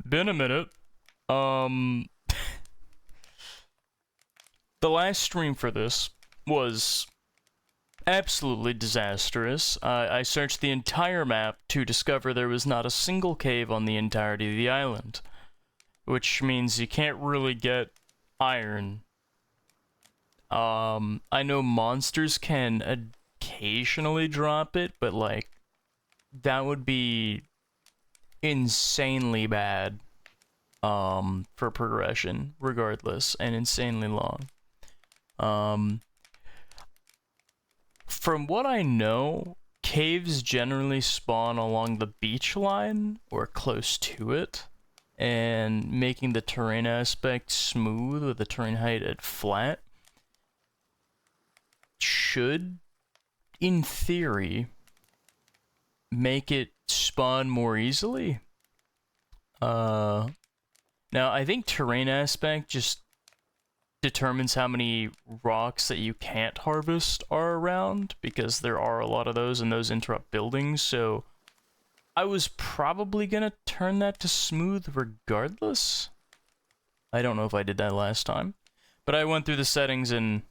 been a minute. The last stream for this was absolutely disastrous. I searched the entire map to discover there was not a single cave on the entirety of the island, which means you can't really get iron. I know monsters can occasionally drop it, but like, that would be insanely bad, for progression, regardless, and insanely long. From what I know, caves generally spawn along the beach line, or close to it, and making the terrain aspect smooth with the terrain height at flat should, in theory, make it spawn more easily. Now I think terrain aspect just determines how many rocks that you can't harvest are around, because there are a lot of those and those interrupt buildings, so I was probably gonna turn that to smooth regardless. I don't know if I did that last time, but I went through the settings and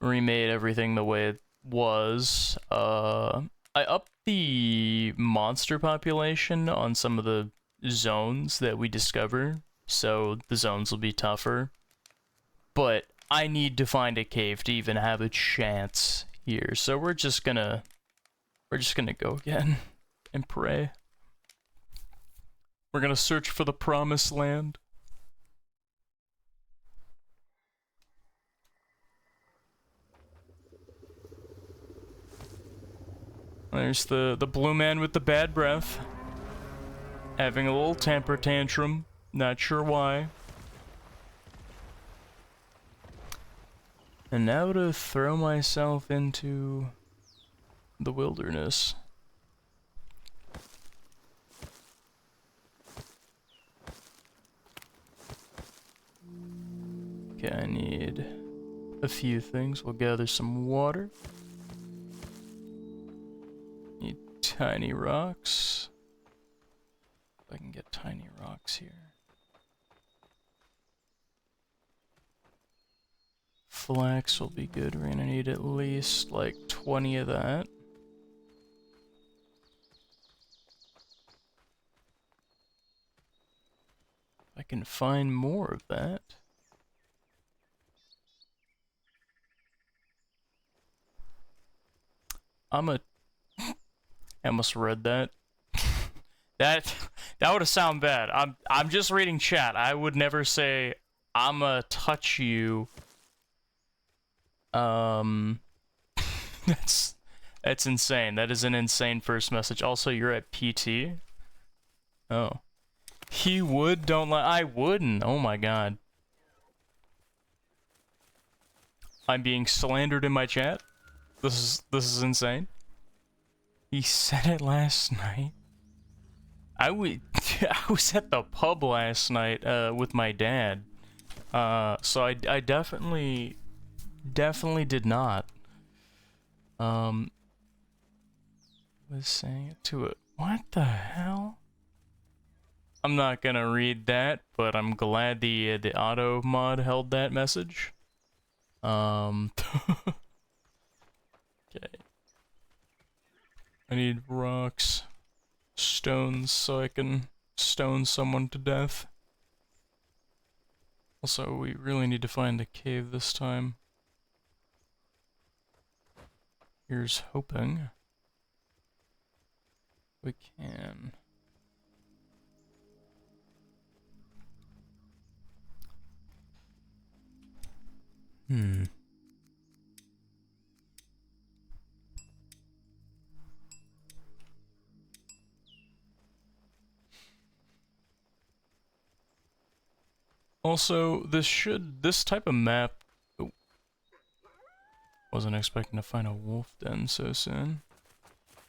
remade everything the way it was. I upped the monster population on some of the zones that we discover, so the zones will be tougher. But I need to find a cave to even have a chance here, so we're just gonna go again and pray. We're gonna search for the promised land. There's the blue man with the bad breath, having a little temper tantrum, not sure why. And now to throw myself into the wilderness. Okay, I need a few things. We'll gather some water. Need tiny rocks. If I can get tiny rocks here. Flax will be good. We're gonna need at least like 20 of that. I can find more of that. I almost read that. that would have sounded bad. I'm just reading chat. I would never say I'ma touch you. That's insane. That is an insane first message. Also, you're at PT? Oh. He would, don't lie. I wouldn't. Oh my god. I'm being slandered in my chat? This is insane. He said it last night. I was at the pub last night with my dad. So I definitely did not. Was saying it to it. What the hell? I'm not gonna read that, but I'm glad the auto mod held that message. Okay. I need rocks, stones, so I can stone someone to death. Also, we really need to find a cave this time. Here's hoping we can. Also, this type of map. Oh, wasn't expecting to find a wolf den so soon.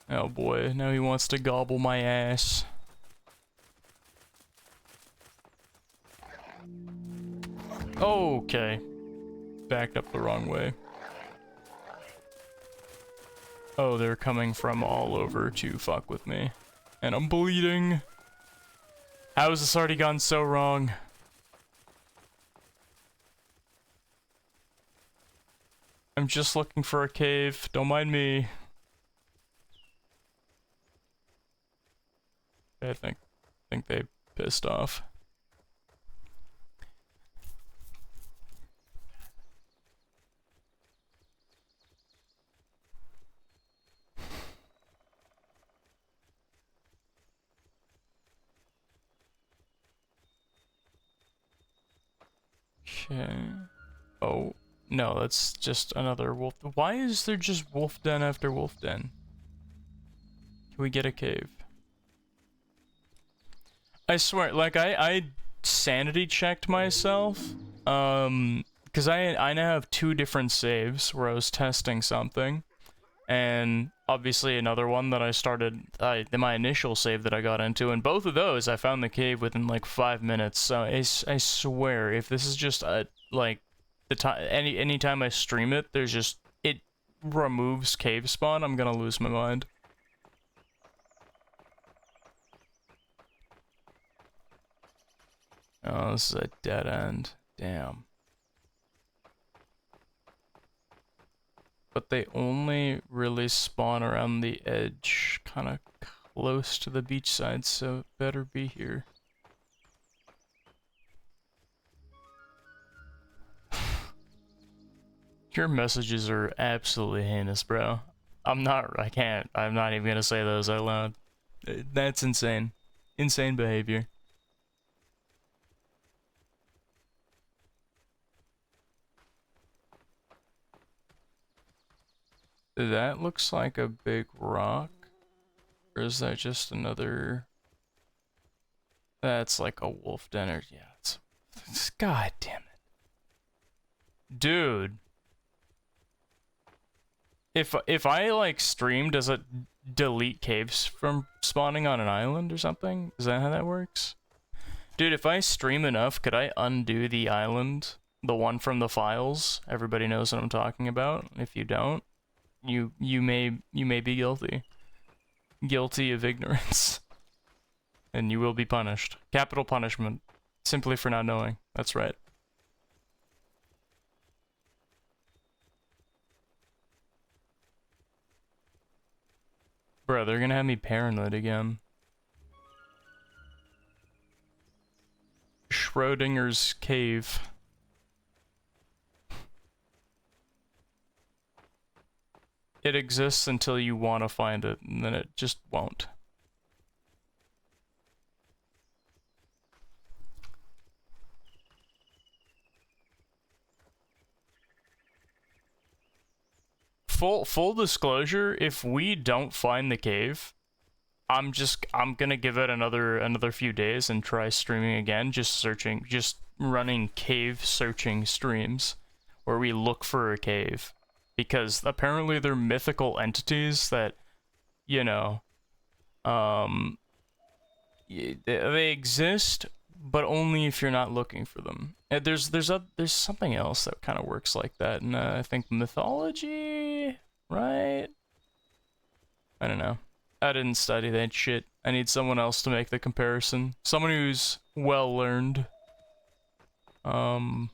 Oh boy, now he wants to gobble my ass. Okay. Backed up the wrong way. Oh, they're coming from all over to fuck with me. And I'm bleeding. How has this already gone so wrong? I'm just looking for a cave. Don't mind me. I think they pissed off. Okay. Oh, no, that's just another wolf. Why is there just wolf den after wolf den? Can we get a cave? I swear, like, I sanity checked myself, because I now have 2 different saves where I was testing something, and obviously another one that I started, my initial save that I got into, and both of those I found the cave within like 5 minutes, so I swear, if this is just, like, the time, any time I stream it, there's just, it removes cave spawn, I'm gonna lose my mind. Oh, this is a dead end. Damn. But they only really spawn around the edge, kind of close to the beach side, so it better be here. Your messages are absolutely heinous, bro. I'm not even gonna say those out loud. That's insane. Insane behavior. That looks like a big rock. Or is that just another... That's like a wolf den or... Yeah, it's... God damn it. Dude. If I, like, stream, does it delete caves from spawning on an island or something? Is that how that works? Dude, if I stream enough, could I undo the island? The one from the files? Everybody knows what I'm talking about. If you don't, you may be guilty. Guilty of ignorance. And you will be punished. Capital punishment. Simply for not knowing. That's right. Bro, they're gonna have me paranoid again. Schrodinger's cave. It exists until you want to find it, and then it just won't. Full disclosure, if we don't find the cave, I'm gonna give it another few days and try streaming again, just running cave searching streams where we look for a cave. Because apparently they're mythical entities that, you know, they exist, but only if you're not looking for them. And there's something else that kind of works like that, and I think mythology, right? I don't know. I didn't study that shit. I need someone else to make the comparison. Someone who's well learned. I'm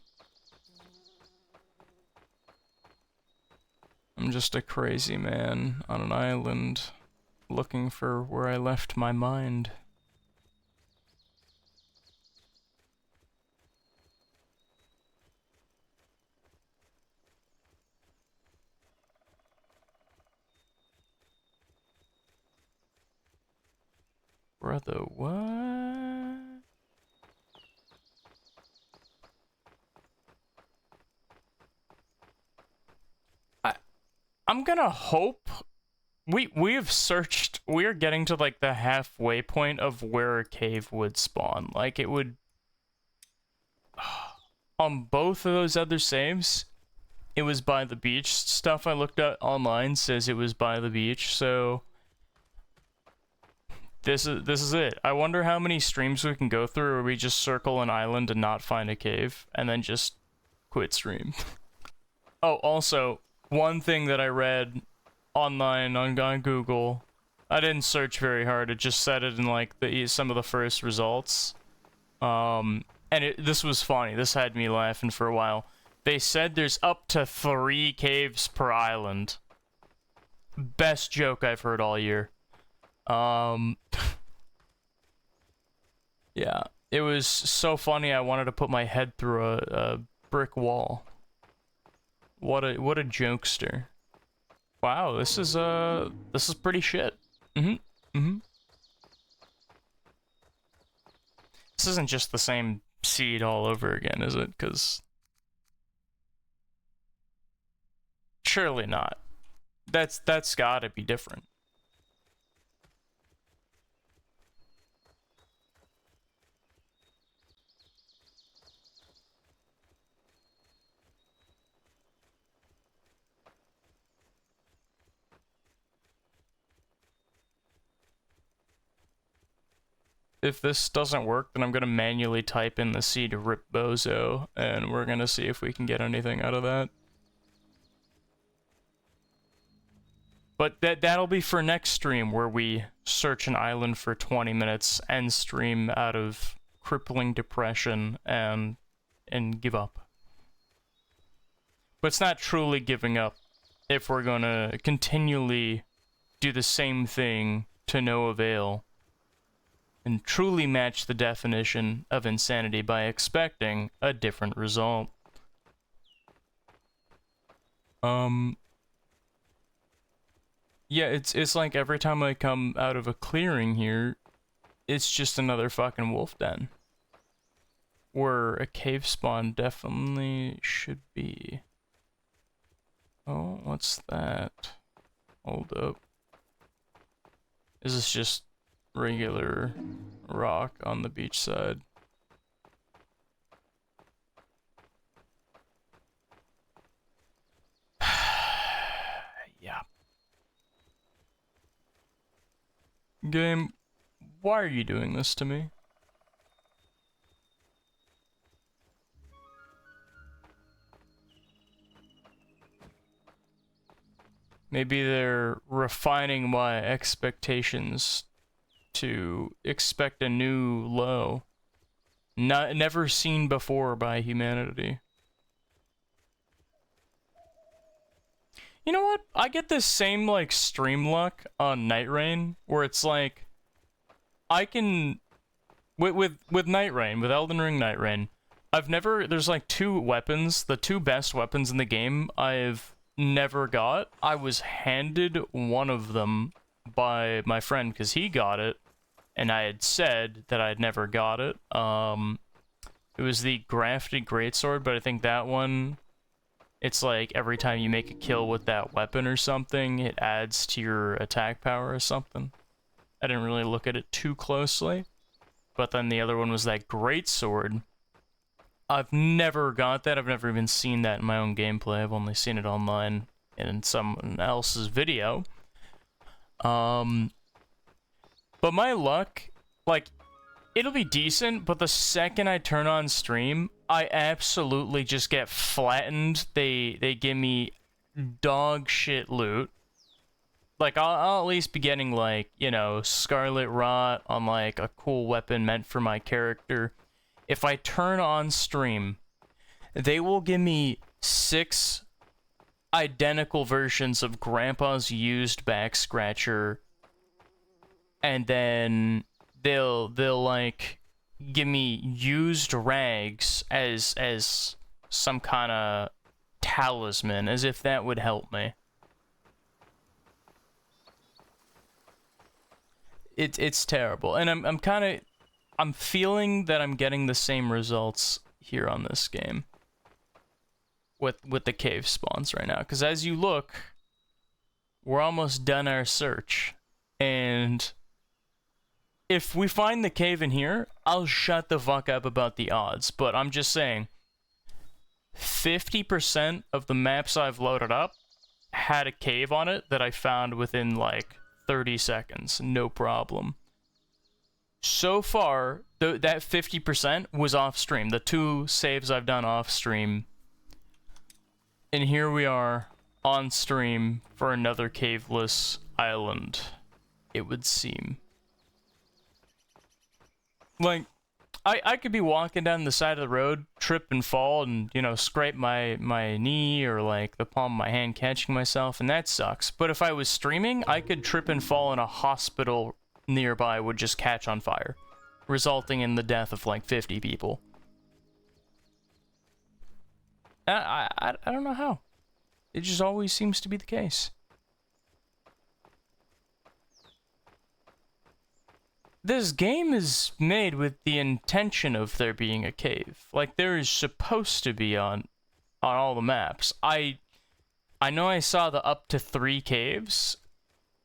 just a crazy man on an island looking for where I left my mind. Brother, what? I'm gonna hope we have searched. We are getting to like the halfway point of where a cave would spawn. Like it would on both of those other saves. It was by the beach. Stuff I looked at online says it was by the beach. So this is it. I wonder how many streams we can go through where we just circle an island and not find a cave and then just quit stream. Oh, also, one thing that I read online on Google, I didn't search very hard. It just said it in like some of the first results. And this was funny. This had me laughing for a while. They said there's up to 3 caves per island. Best joke I've heard all year. Yeah, it was so funny. I wanted to put my head through a brick wall. What a jokester. Wow, this is pretty shit. This isn't just the same seed all over again, is it? Cause surely not. That's gotta be different. If this doesn't work, then I'm gonna manually type in the seed rip bozo, and we're gonna see if we can get anything out of that. But that'll be for next stream, where we search an island for 20 minutes, end stream out of crippling depression, and give up. But it's not truly giving up if we're gonna continually do the same thing to no avail, and truly match the definition of insanity by expecting a different result. Yeah, it's like every time I come out of a clearing here, it's just another fucking wolf den. Where a cave spawn definitely should be. Oh, what's that? Hold up. Is this just regular rock on the beach side? Yeah. Game, why are you doing this to me? Maybe they're refining my expectations to expect a new low. Never seen before by humanity. You know what? I get this same, like, stream luck on Night Rain, where it's like, I can... With Night Rain, with Elden Ring Night Rain, there's like 2 weapons, the 2 best weapons in the game I've never got. I was handed one of them by my friend, because he got it, and I had said that I'd never got it. It was the Grafted Greatsword, but I think that one... It's like every time you make a kill with that weapon or something, it adds to your attack power or something. I didn't really look at it too closely. But then the other one was that greatsword. I've never got that. I've never even seen that in my own gameplay. I've only seen it online and in someone else's video. But my luck, like, it'll be decent, but the second I turn on stream, I absolutely just get flattened. They give me dog shit loot. Like, I'll at least be getting, like, you know, Scarlet Rot on, like, a cool weapon meant for my character. If I turn on stream, they will give me 6 identical versions of Grandpa's used back scratcher, and then they'll like give me used rags as some kind of talisman, as if that would help me. It's terrible, and I'm feeling that I'm getting the same results here on this game with the cave spawns right now, because as you look, we're almost done our search, and if we find the cave in here, I'll shut the fuck up about the odds, but I'm just saying, 50% of the maps I've loaded up had a cave on it that I found within, like, 30 seconds, no problem. So far, that 50% was off-stream, the 2 saves I've done off-stream, and here we are, on-stream, for another caveless island. it would seem. Like, I could be walking down the side of the road, trip and fall, and, you know, scrape my knee or, like, the palm of my hand catching myself, and that sucks. But if I was streaming, I could trip and fall in a hospital nearby would just catch on fire, resulting in the death of, like, 50 people. I don't know how. It just always seems to be the case. This game is made with the intention of there being a cave. Like, there is supposed to be on all the maps. I know I saw the up to 3 caves,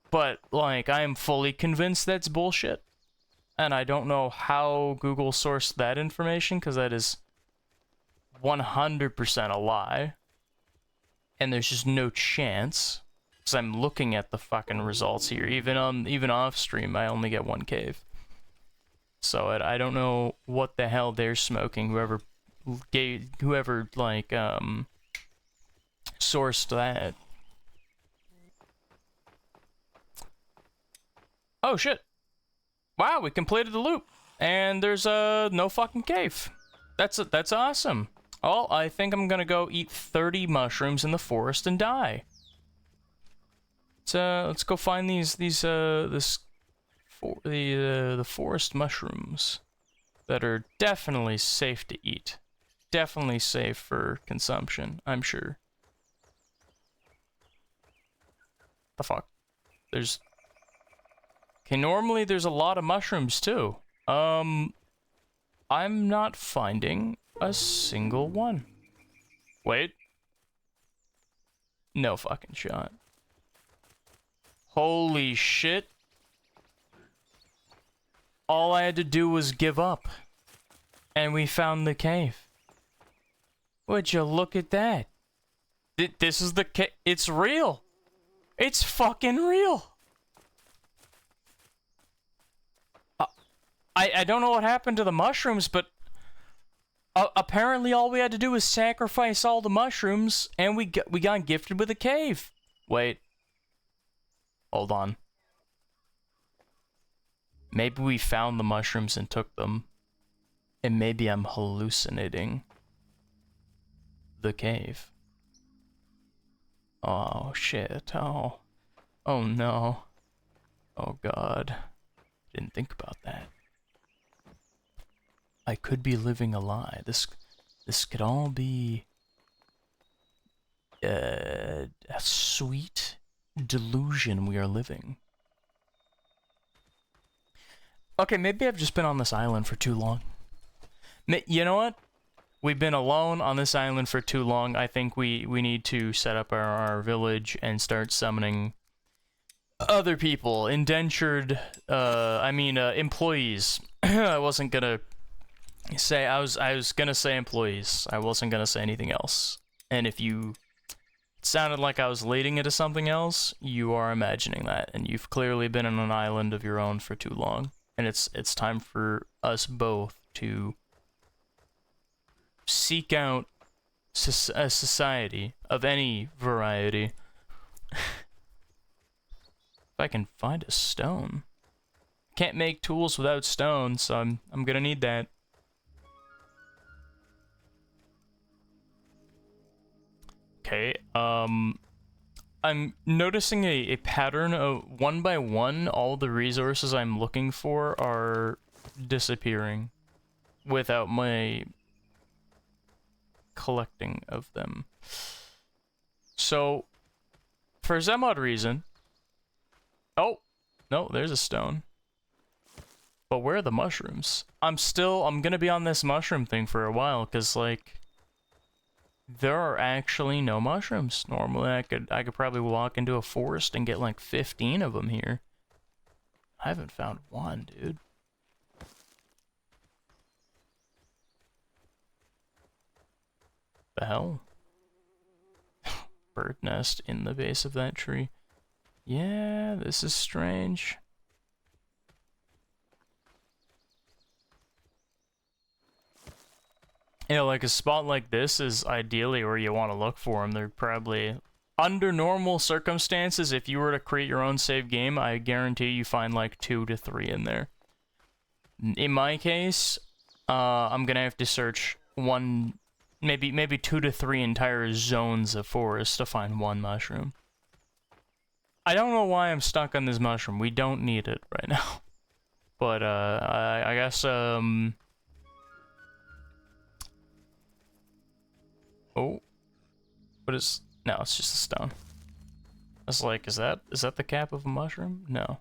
but, like, I am fully convinced that's bullshit. And I don't know how Google sourced that information, because that is 100% a lie. And there's just no chance. Because I'm looking at the fucking results here. Even off stream, I only get 1 cave. So I don't know what the hell they're smoking. Whoever like sourced that. Oh shit! Wow, we completed the loop, and there's no fucking cave. That's awesome. Oh, I think I'm gonna go eat 30 mushrooms in the forest and die. Let's go find the forest mushrooms that are definitely safe to eat. Definitely safe for consumption, I'm sure. The fuck? Okay, normally there's a lot of mushrooms too. I'm not finding a single one. Wait. No fucking shot. Holy shit. All I had to do was give up. And we found the cave. Would you look at that? This is the cave. It's real. It's fucking real. I don't know what happened to the mushrooms, but apparently all we had to do was sacrifice all the mushrooms, and we got gifted with a cave. Wait. Hold on. Maybe we found the mushrooms and took them. And maybe I'm hallucinating the cave. Oh, shit. Oh. Oh, no. Oh, God. Didn't think about that. I could be living a lie. This could all be a sweet delusion we are living. Okay, maybe I've just been on this island for too long. You know what? We've been alone on this island for too long. I think we need to set up our village and start summoning other people. Indentured, employees. I wasn't gonna say, I was gonna say employees. I wasn't gonna say anything else. And if you... It sounded like I was leading into something else, you are imagining that. And you've clearly been on an island of your own for too long. And it's time for us both to seek out a society of any variety. If I can find a stone. Can't make tools without stone, so I'm gonna need that. Okay, I'm noticing a pattern of one by one, all the resources I'm looking for are disappearing without my collecting of them. So, for some odd reason... Oh! No, there's a stone. But where are the mushrooms? I'm gonna be on this mushroom thing for a while, because, like... There are actually no mushrooms. Normally, I could probably walk into a forest and get like 15 of them here. I haven't found one, dude. The hell? Bird nest in the base of that tree. Yeah, this is strange. You know, like a spot like this is ideally where you want to look for them. They're probably Under normal circumstances, if you were to create your own save game, I guarantee you find like 2 to 3 in there. In my case, I'm gonna have to search maybe 2 to 3 entire zones of forest to find one mushroom. I don't know why I'm stuck on this mushroom. We don't need it right now. But, I guess, Oh. What is... No, it's just a stone. I was like, is that the cap of a mushroom? No.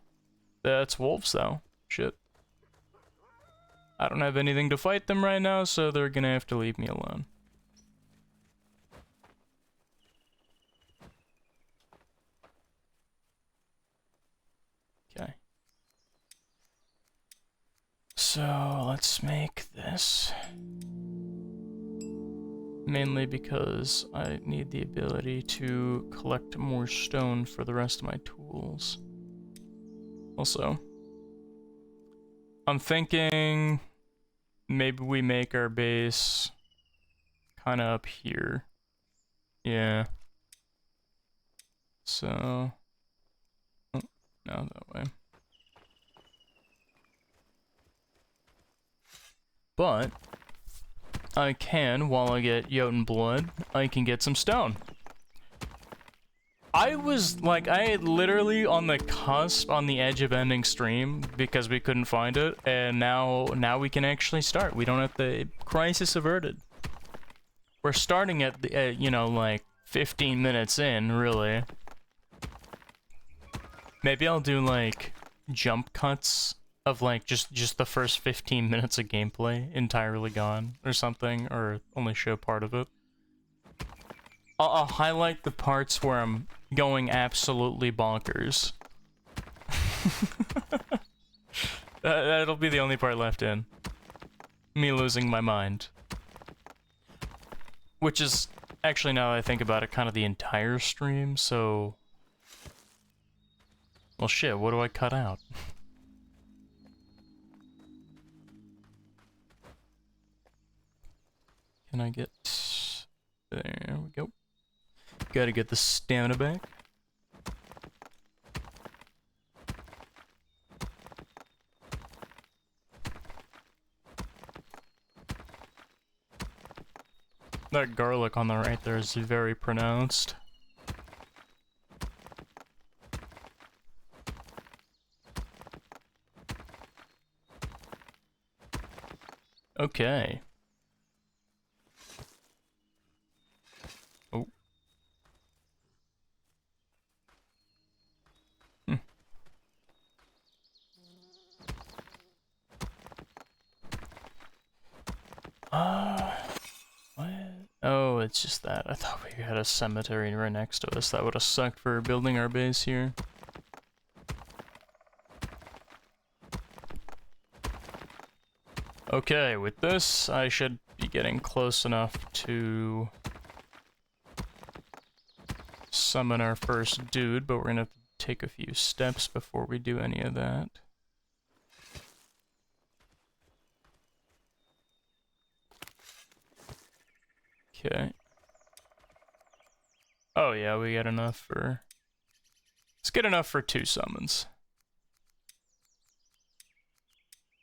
That's wolves, though. Shit. I don't have anything to fight them right now, so they're gonna have to leave me alone. Okay. So, let's make this. Mainly because I need the ability to collect more stone for the rest of my tools. Also, I'm thinking maybe we make our base kind of up here. Yeah. So, oh, no, that way. But I can, while I get Jotun blood, I can get some stone. I was like, I had literally on the cusp, on the edge of ending stream because we couldn't find it, and now we can actually start. We don't have the crisis averted. We're starting at the, you know, like 15 minutes in, really. Maybe I'll do like jump cuts of like just the first 15 minutes of gameplay entirely gone or something, or only show part of it. I'll highlight the parts where I'm going absolutely bonkers. That'll be the only part left in. Me losing my mind. Which is, actually, now that I think about it, kind of the entire stream, so... Well, shit, what do I cut out? Can I get... There we go. Gotta get the stamina back. That garlic on the right there is very pronounced. Okay. Oh. What? Oh, it's just that. I thought we had a cemetery right next to us. That would have sucked for building our base here. Okay, with this, I should be getting close enough to summon our first dude, but we're gonna have to take a few steps before we do any of that. Okay. Oh yeah, we got enough for... Let's get enough for 2 summons.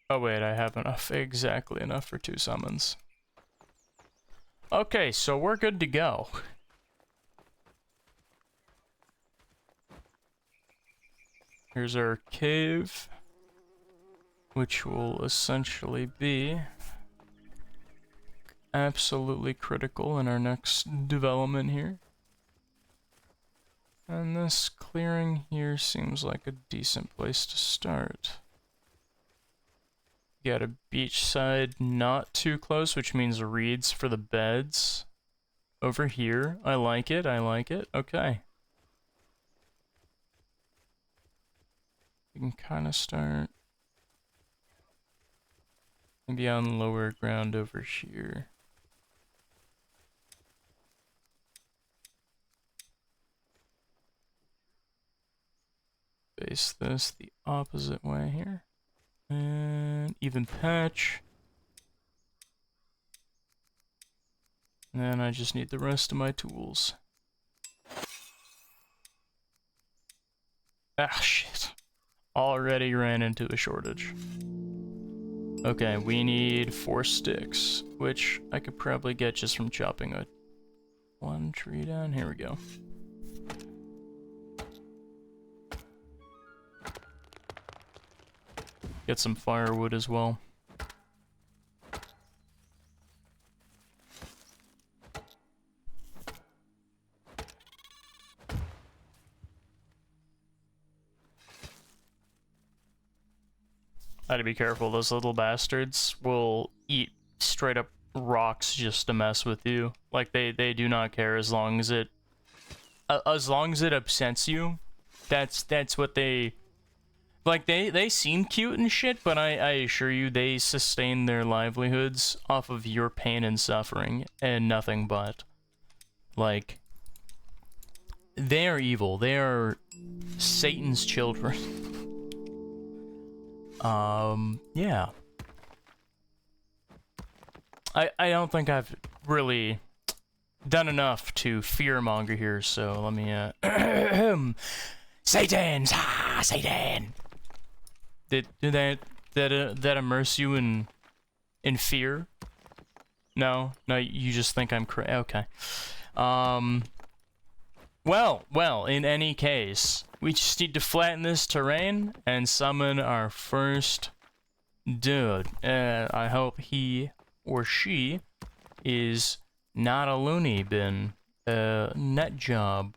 Oh wait, I have enough, exactly enough for 2 summons. Okay, so we're good to go. Here's our cave, which will essentially be absolutely critical in our next development here. And this clearing here seems like a decent place to start. Got a beachside not too close, which means reeds for the beds. Over here. I like it, I like it. Okay. We can kind of start maybe on lower ground over here. Face this the opposite way here. And even patch. And then I just need the rest of my tools. Ah, shit. Already ran into a shortage. Okay, we need 4 sticks, which I could probably get just from chopping one tree down. Here we go. Get some firewood as well. I gotta be careful, those little bastards will eat straight up rocks just to mess with you. Like, they do not care as long as it upsets you. That's what they... Like, they seem cute and shit, but I assure you, they sustain their livelihoods off of your pain and suffering, and nothing but. Like, they are evil. They are Satan's children. Yeah. I don't think I've really done enough to fearmonger here, so let me, Satan! Ah, Satan! Did that immerse you in fear? No, you just think I'm okay. Well, in any case, we just need to flatten this terrain and summon our first dude. I hope he or she is not a loony bin. Nut job.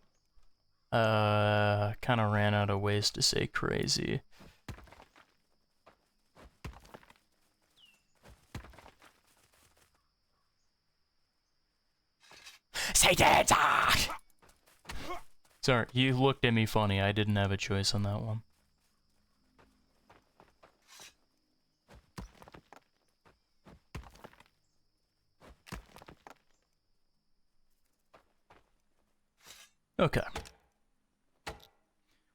Kind of ran out of ways to say crazy. Satan! Sorry, you looked at me funny. I didn't have a choice on that one. Okay.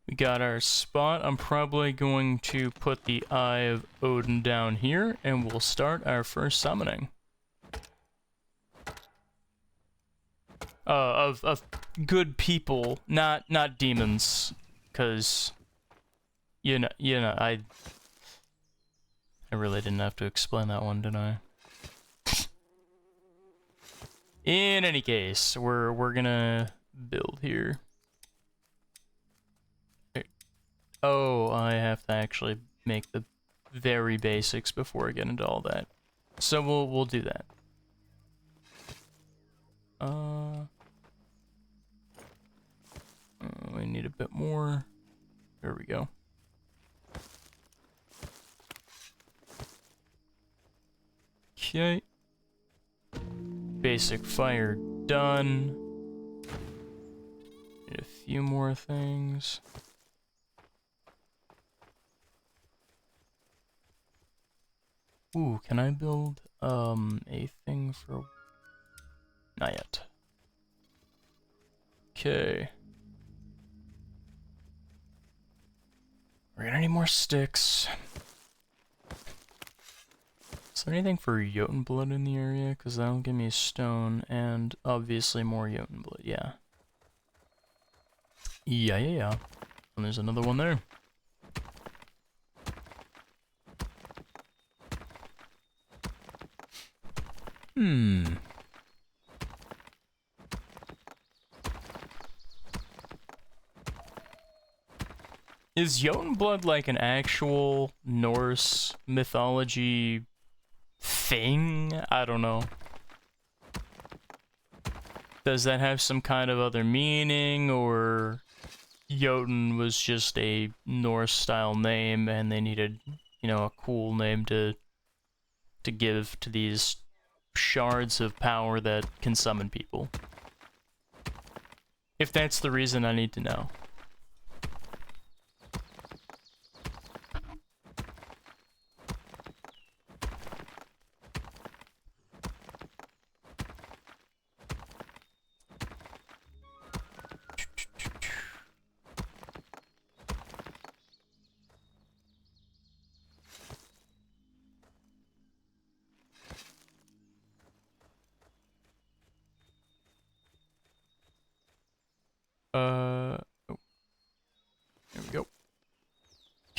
We got our spot. I'm probably going to put the Eye of Odin down here, and we'll start our first summoning. Of good people, not demons, because you know, I really didn't have to explain that one, did I? In any case, we're gonna build here. Oh, I have to actually make the very basics before I get into all that. So we'll do that. We need a bit more. There we go. Okay. Basic fire done. Need a few more things. Ooh, can I build a thing for... Not yet. Okay. We're gonna need more sticks. Is there anything for Jotun blood in the area? Because that'll give me stone and obviously more Jotun blood. Yeah. Yeah. And there's another one there. Is Jotun blood like an actual Norse mythology thing? I don't know. Does that have some kind of other meaning, or Jotun was just a Norse style name and they needed, you know, a cool name to give to these shards of power that can summon people? If that's the reason, I need to know.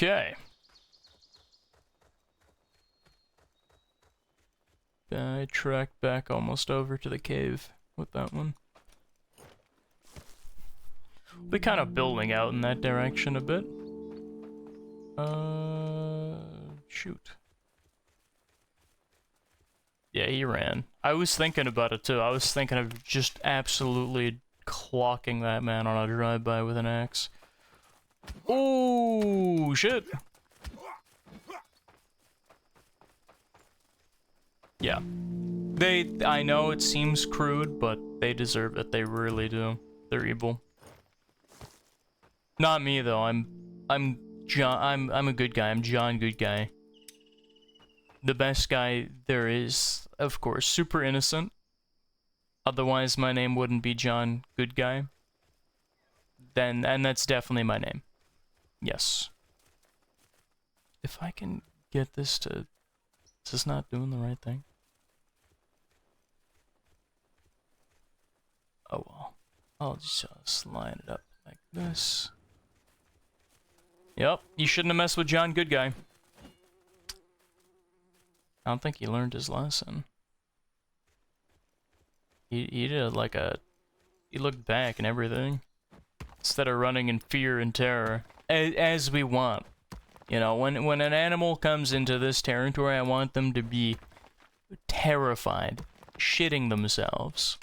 Okay. I tracked back almost over to the cave with that one. We're kind of building out in that direction a bit. Shoot. Yeah, he ran. I was thinking about it too. I was thinking of just absolutely clocking that man on a drive-by with an axe. Oh, shit. Yeah. I know it seems crude, but they deserve it. They really do. They're evil. Not me though. I'm John. I'm a good guy. I'm John Good Guy. The best guy there is, of course. Super innocent. Otherwise, my name wouldn't be John Good Guy. And that's definitely my name. Yes. If I can get this to... Is this not doing the right thing? Oh well. I'll just line it up like this. Yep, you shouldn't have messed with John Good Guy. I don't think he learned his lesson. He did like a... He looked back and everything. Instead of running in fear and terror. As we want. You know, when an animal comes into this territory, I want them to be terrified. Shitting themselves.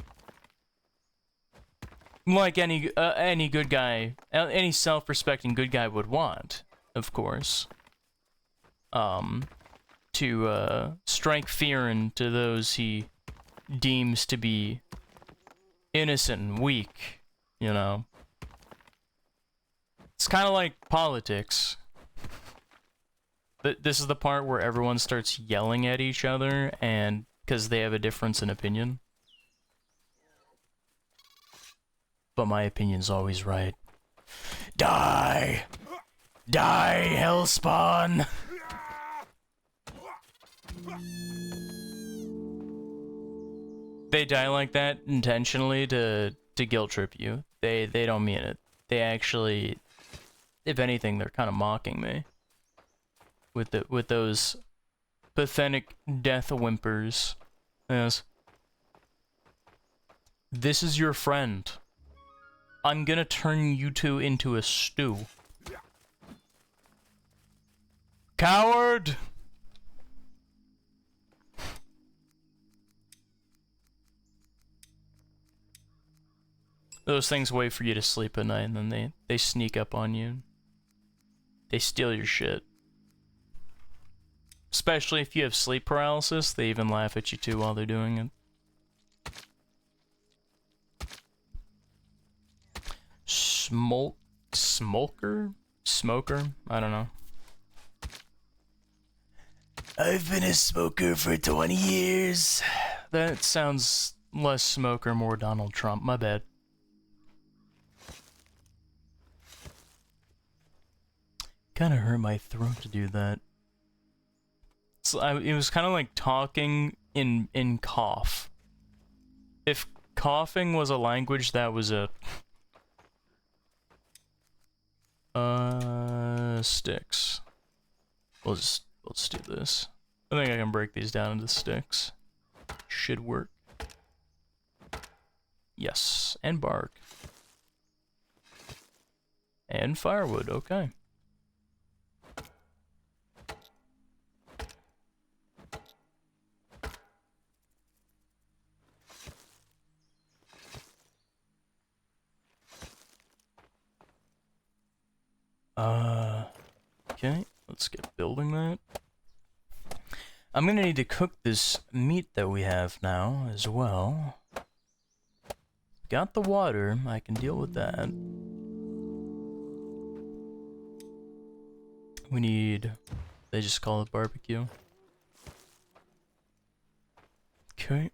Like any good guy, any self-respecting good guy would want, of course. To strike fear into those he deems to be innocent and weak, you know. It's kind of like politics. This is the part where everyone starts yelling at each other, and because they have a difference in opinion. But my opinion's always right. Die! Die, Hellspawn! They die like that intentionally to guilt trip you. They don't mean it. They actually, if anything, they're kind of mocking me. With those pathetic death whimpers. Yes. This is your friend. I'm gonna turn you two into a stew. Coward! Those things wait for you to sleep at night, and then they sneak up on you. They steal your shit. Especially if you have sleep paralysis, they even laugh at you too while they're doing it. Smoker? I don't know. I've been a smoker for 20 years. That sounds less smoker, more Donald Trump. My bad. Kinda hurt my throat to do that. It was kind of like talking in cough. If coughing was a language, that was it. Sticks. Let's do this. I think I can break these down into sticks. Should work. Yes, and bark. And firewood, okay. Okay, let's get building that. I'm gonna need to cook this meat that we have now as well. Got the water, I can deal with that. We need, they just call it barbecue. Okay.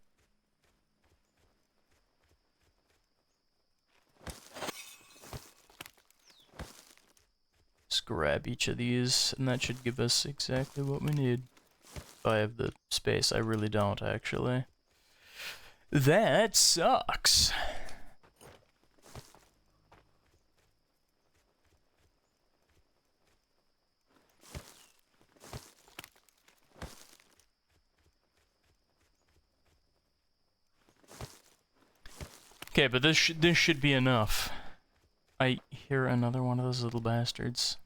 Just grab each of these, and that should give us exactly what we need. If I have the space, I really don't, actually. That sucks. Okay, but this should be enough. I hear another one of those little bastards.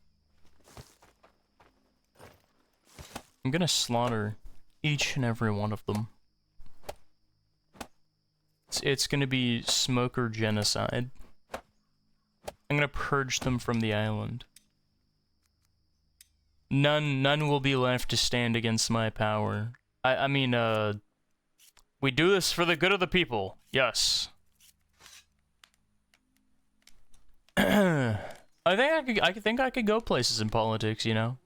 I'm gonna slaughter each and every one of them. It's gonna be smoker genocide. I'm gonna purge them from the island. None will be left to stand against my power. I mean, we do this for the good of the people. Yes. I think I could go places in politics, you know?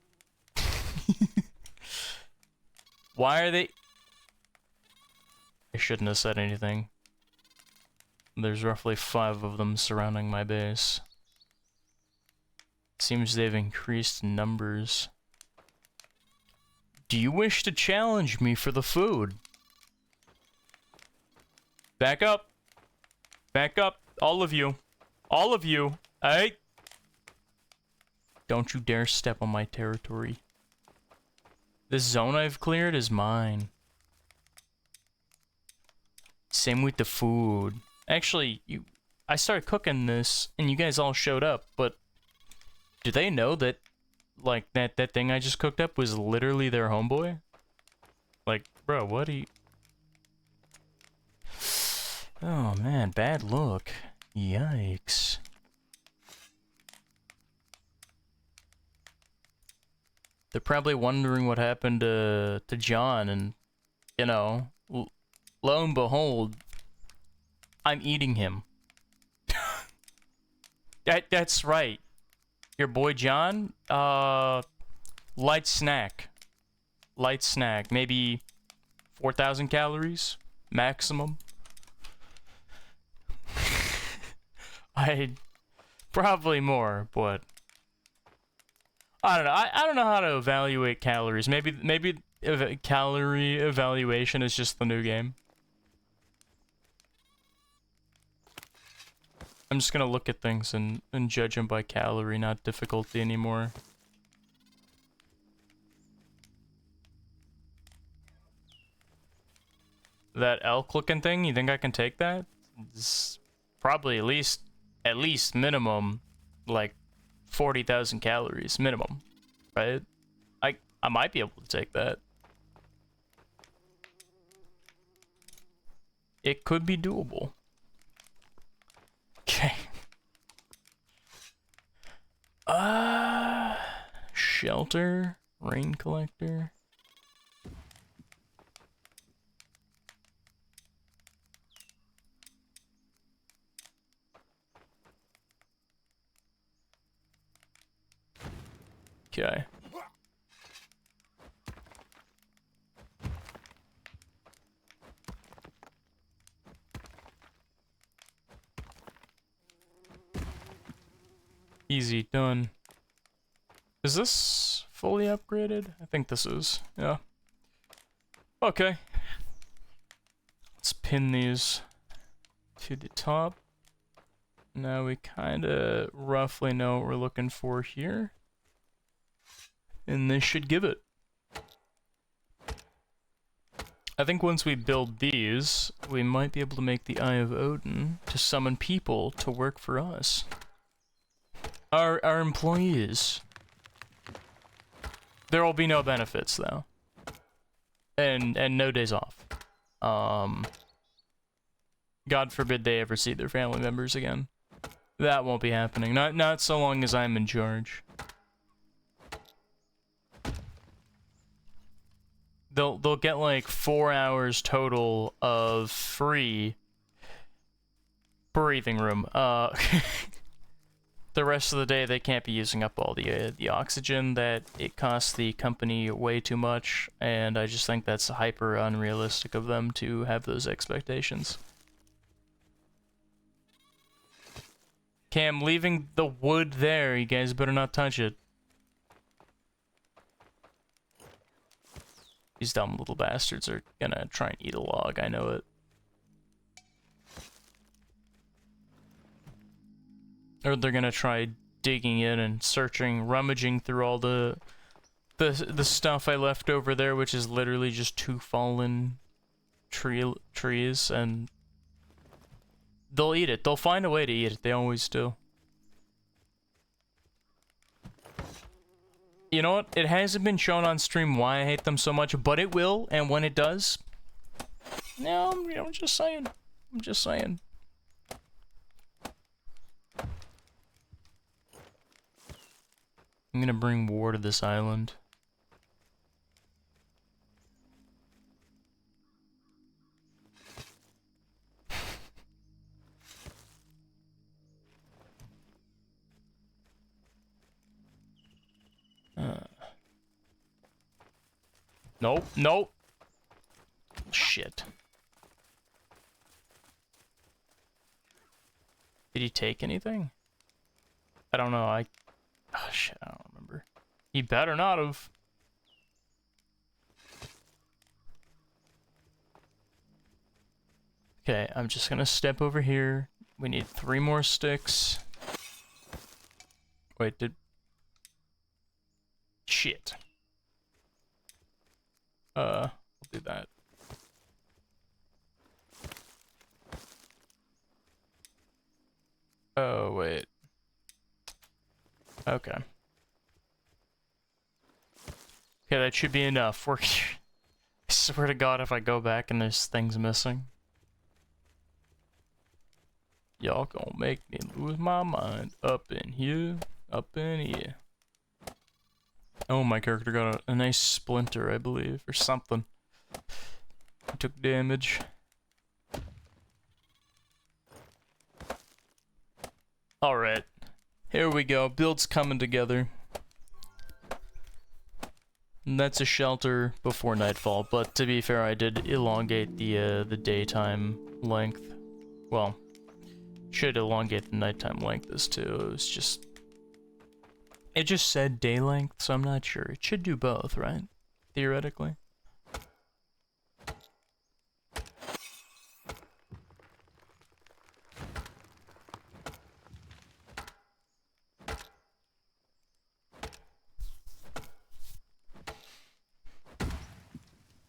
Why are they... I shouldn't have said anything. There's roughly 5 of them surrounding my base. Seems they've increased in numbers. Do you wish to challenge me for the food? Back up. Back up. All of you. All of you. Hey! Don't you dare step on my territory. This zone I've cleared is mine. Same with the food. Actually, I started cooking this, and you guys all showed up, but do they know that, like, that thing I just cooked up was literally their homeboy? Like, bro, what do you... Oh, man, bad look. Yikes. They're probably wondering what happened to John, and, you know, lo and behold, I'm eating him. That's right. Your boy John, light snack. Light snack. Maybe 4,000 calories, maximum. Probably more, but I don't know. I don't know how to evaluate calories. Maybe calorie evaluation is just the new game. I'm just gonna look at things and judge them by calorie, not difficulty anymore. That elk-looking thing, you think I can take that? It's probably at least minimum, like 40,000 calories minimum, right? I might be able to take that. It could be doable. Okay. Shelter, rain collector. Okay. Easy, done. Is this fully upgraded? I think this is, yeah. Okay. Let's pin these to the top. Now we kinda roughly know what we're looking for here. And this should give it. I think once we build these, we might be able to make the Eye of Odin to summon people to work for us. Our employees. There will be no benefits though. And no days off. God forbid they ever see their family members again. That won't be happening. Not so long as I'm in charge. They'll get like 4 hours total of free breathing room. The rest of the day they can't be using up all the oxygen that it costs the company way too much, and I just think that's hyper unrealistic of them to have those expectations. Okay, I'm leaving the wood there. You guys better not touch it. These dumb little bastards are gonna try and eat a log, I know it. Or they're gonna try digging in and searching, rummaging through all the stuff I left over there, which is literally just 2 fallen trees, and They'll eat it. They'll find a way to eat it. They always do. You know what? It hasn't been shown on stream why I hate them so much, but it will, and when it does... No, I'm just saying. I'm just saying. I'm gonna bring war to this island. Nope, nope. Shit. Did he take anything? I don't know, oh shit, I don't remember. He better not have. Okay, I'm just gonna step over here. We need 3 more sticks. Wait, shit. I'll do that. Oh, wait. Okay. Okay, that should be enough. I swear to God, if I go back and there's things missing. Y'all gonna make me lose my mind. Up in here. Up in here. Oh, my character got a nice splinter, I believe, or something. He took damage. Alright. Here we go. Build's coming together. And that's a shelter before nightfall, but to be fair, I did elongate the daytime length. Well, should elongate the nighttime length as too. It just said day length, so I'm not sure. It should do both, right? Theoretically.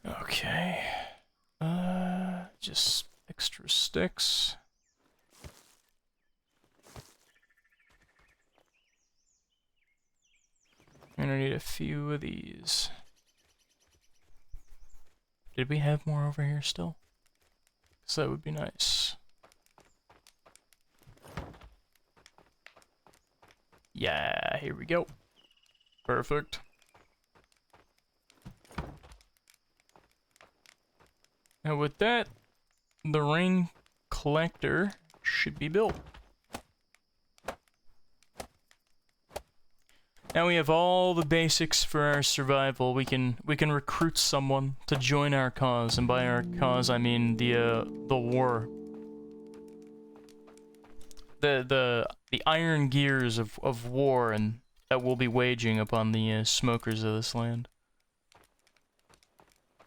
Okay. Just extra sticks. I'm gonna need a few of these. Did we have more over here still? Because that would be nice. Yeah, here we go. Perfect. And with that, the rain collector should be built. Now we have all the basics for our survival. We can recruit someone to join our cause, and by our cause I mean the war. The iron gears of war and that we'll be waging upon the smokers of this land.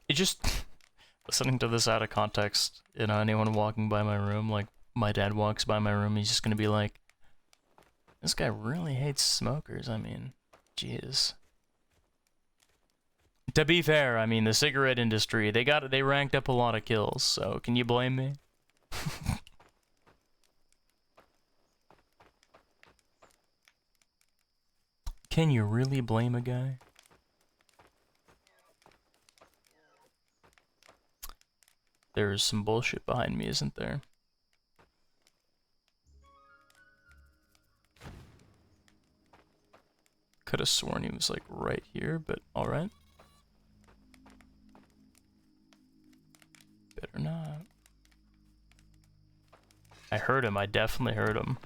It just listening to this out of context, you know, anyone walking by my room, like my dad walks by my room, he's just gonna be like, this guy really hates smokers. I mean, jeez. To be fair, I mean, the cigarette industry, they ranked up a lot of kills, so can you blame me? Can you really blame a guy? There's some bullshit behind me, isn't there? Could have sworn he was like right here, but alright. Better not. I heard him, I definitely heard him.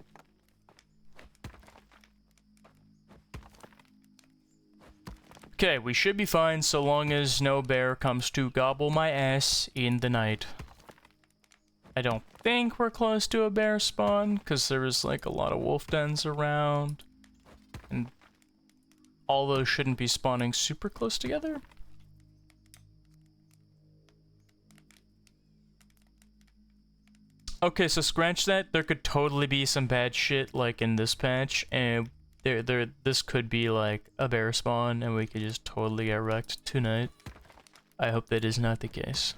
Okay, we should be fine so long as no bear comes to gobble my ass in the night. I don't think we're close to a bear spawn, because there was like a lot of wolf dens around. And all those shouldn't be spawning super close together. Okay, so scratch that. There could totally be some bad shit like in this patch, and this could be like a bear spawn, and we could just totally get wrecked tonight. I hope that is not the case.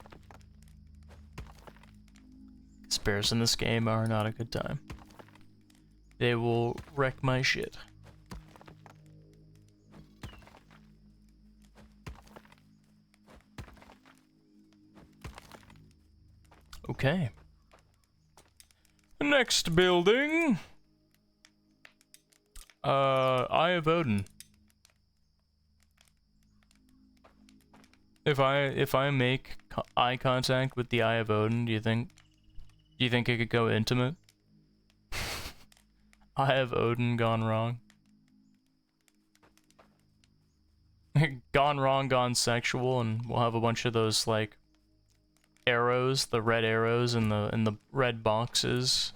'Cause bears in this game are not a good time. They will wreck my shit. Okay. Next building. Eye of Odin. If I make eye contact with the Eye of Odin, do you think it could go intimate? Eye of Odin gone wrong. Gone wrong, gone sexual, and we'll have a bunch of those like arrows, the red arrows in the red boxes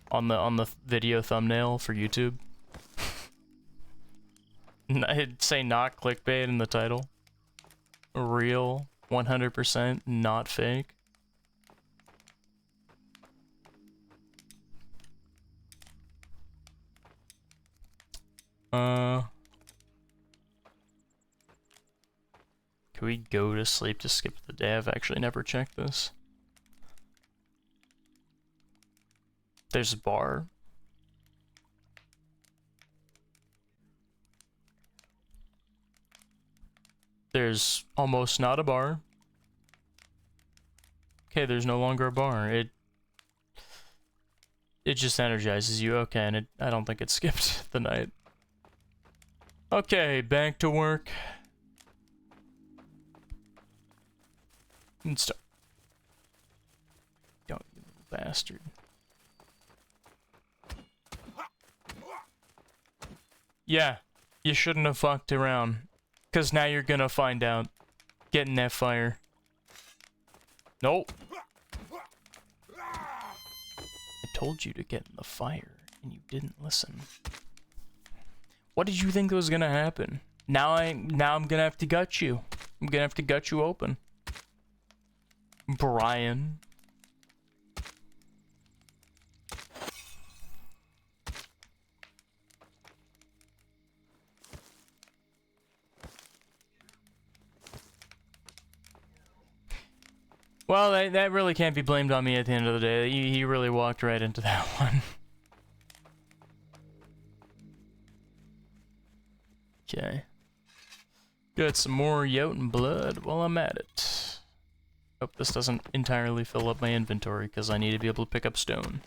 on the video thumbnail for YouTube. I'd say not clickbait in the title. Real, 100% not fake. Can we go to sleep to skip the day? I've actually never checked this. There's a bar. There's almost not a bar. Okay, there's no longer a bar. It just energizes you. Okay, and I don't think it skipped the night. Okay, back to work. And start. Don't, you little bastard. Yeah, you shouldn't have fucked around. 'Cause now you're gonna find out. Get in that fire. Nope. I told you to get in the fire, and you didn't listen. What did you think was gonna happen? Now I'm gonna have to gut you. I'm gonna have to gut you open. Brian. Well, that really can't be blamed on me at the end of the day. He really walked right into that one. Okay. Got some more Jotun blood while I'm at it. Hope this doesn't entirely fill up my inventory, because I need to be able to pick up stone.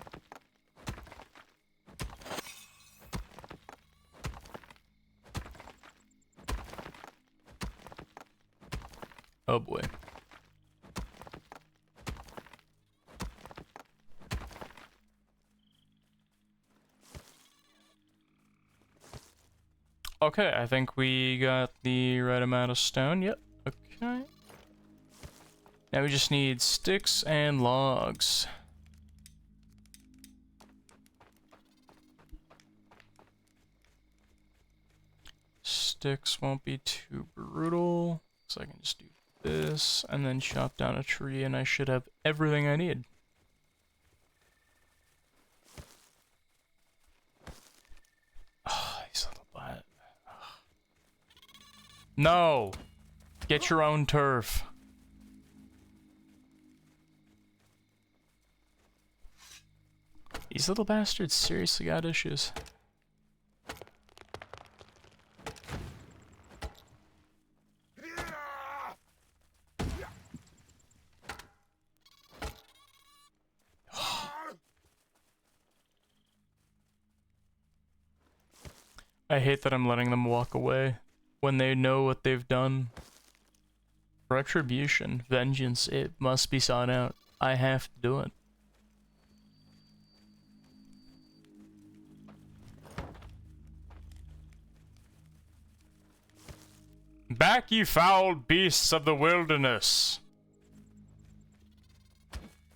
Oh boy. Okay, I think we got the right amount of stone. Yep, okay. Now we just need sticks and logs. Sticks won't be too brutal, so I can just do this and then chop down a tree and I should have everything I need. Oh, these little butt. No! Get your own turf. These little bastards seriously got issues. I hate that I'm letting them walk away when they know what they've done. Retribution, vengeance, it must be sought out. I have to do it. Back, ye foul beasts of the wilderness!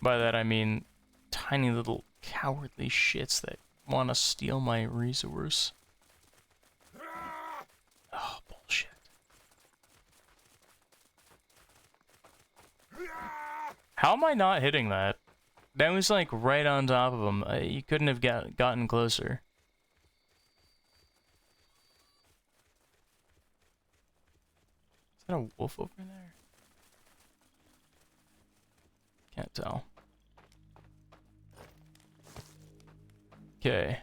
By that I mean tiny little cowardly shits that want to steal my resource. Oh, bullshit. How am I not hitting that? That was like right on top of him. You couldn't have gotten closer. Is that a wolf over there? Can't tell. Okay.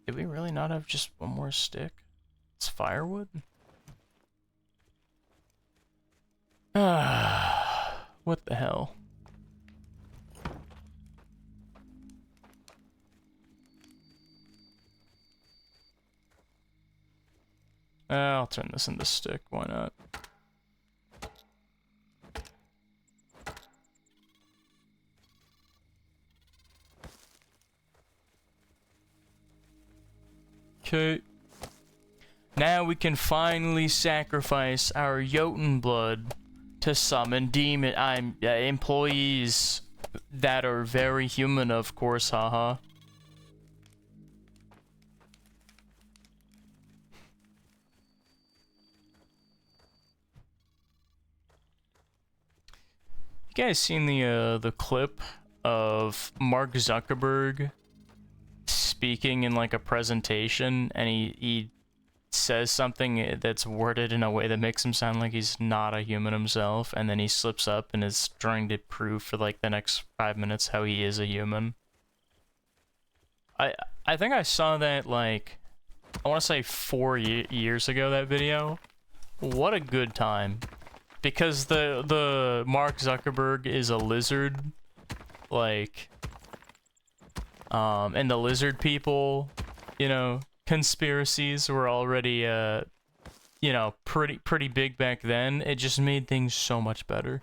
Did we really not have just one more stick? It's firewood? Ah, what the hell? I'll turn this into stick, why not? Okay. Now we can finally sacrifice our Jotun blood to summon demon employees that are very human, of course, haha. You guys seen the clip of Mark Zuckerberg speaking in like a presentation, and he says something that's worded in a way that makes him sound like he's not a human himself, and then he slips up and is trying to prove for like the next 5 minutes how he is a human. I think I saw that like, I want to say 4 years ago, that video. What a good time. Because the Mark Zuckerberg is a lizard, like, and the lizard people, you know, conspiracies were already, you know, pretty big back then. It just made things so much better.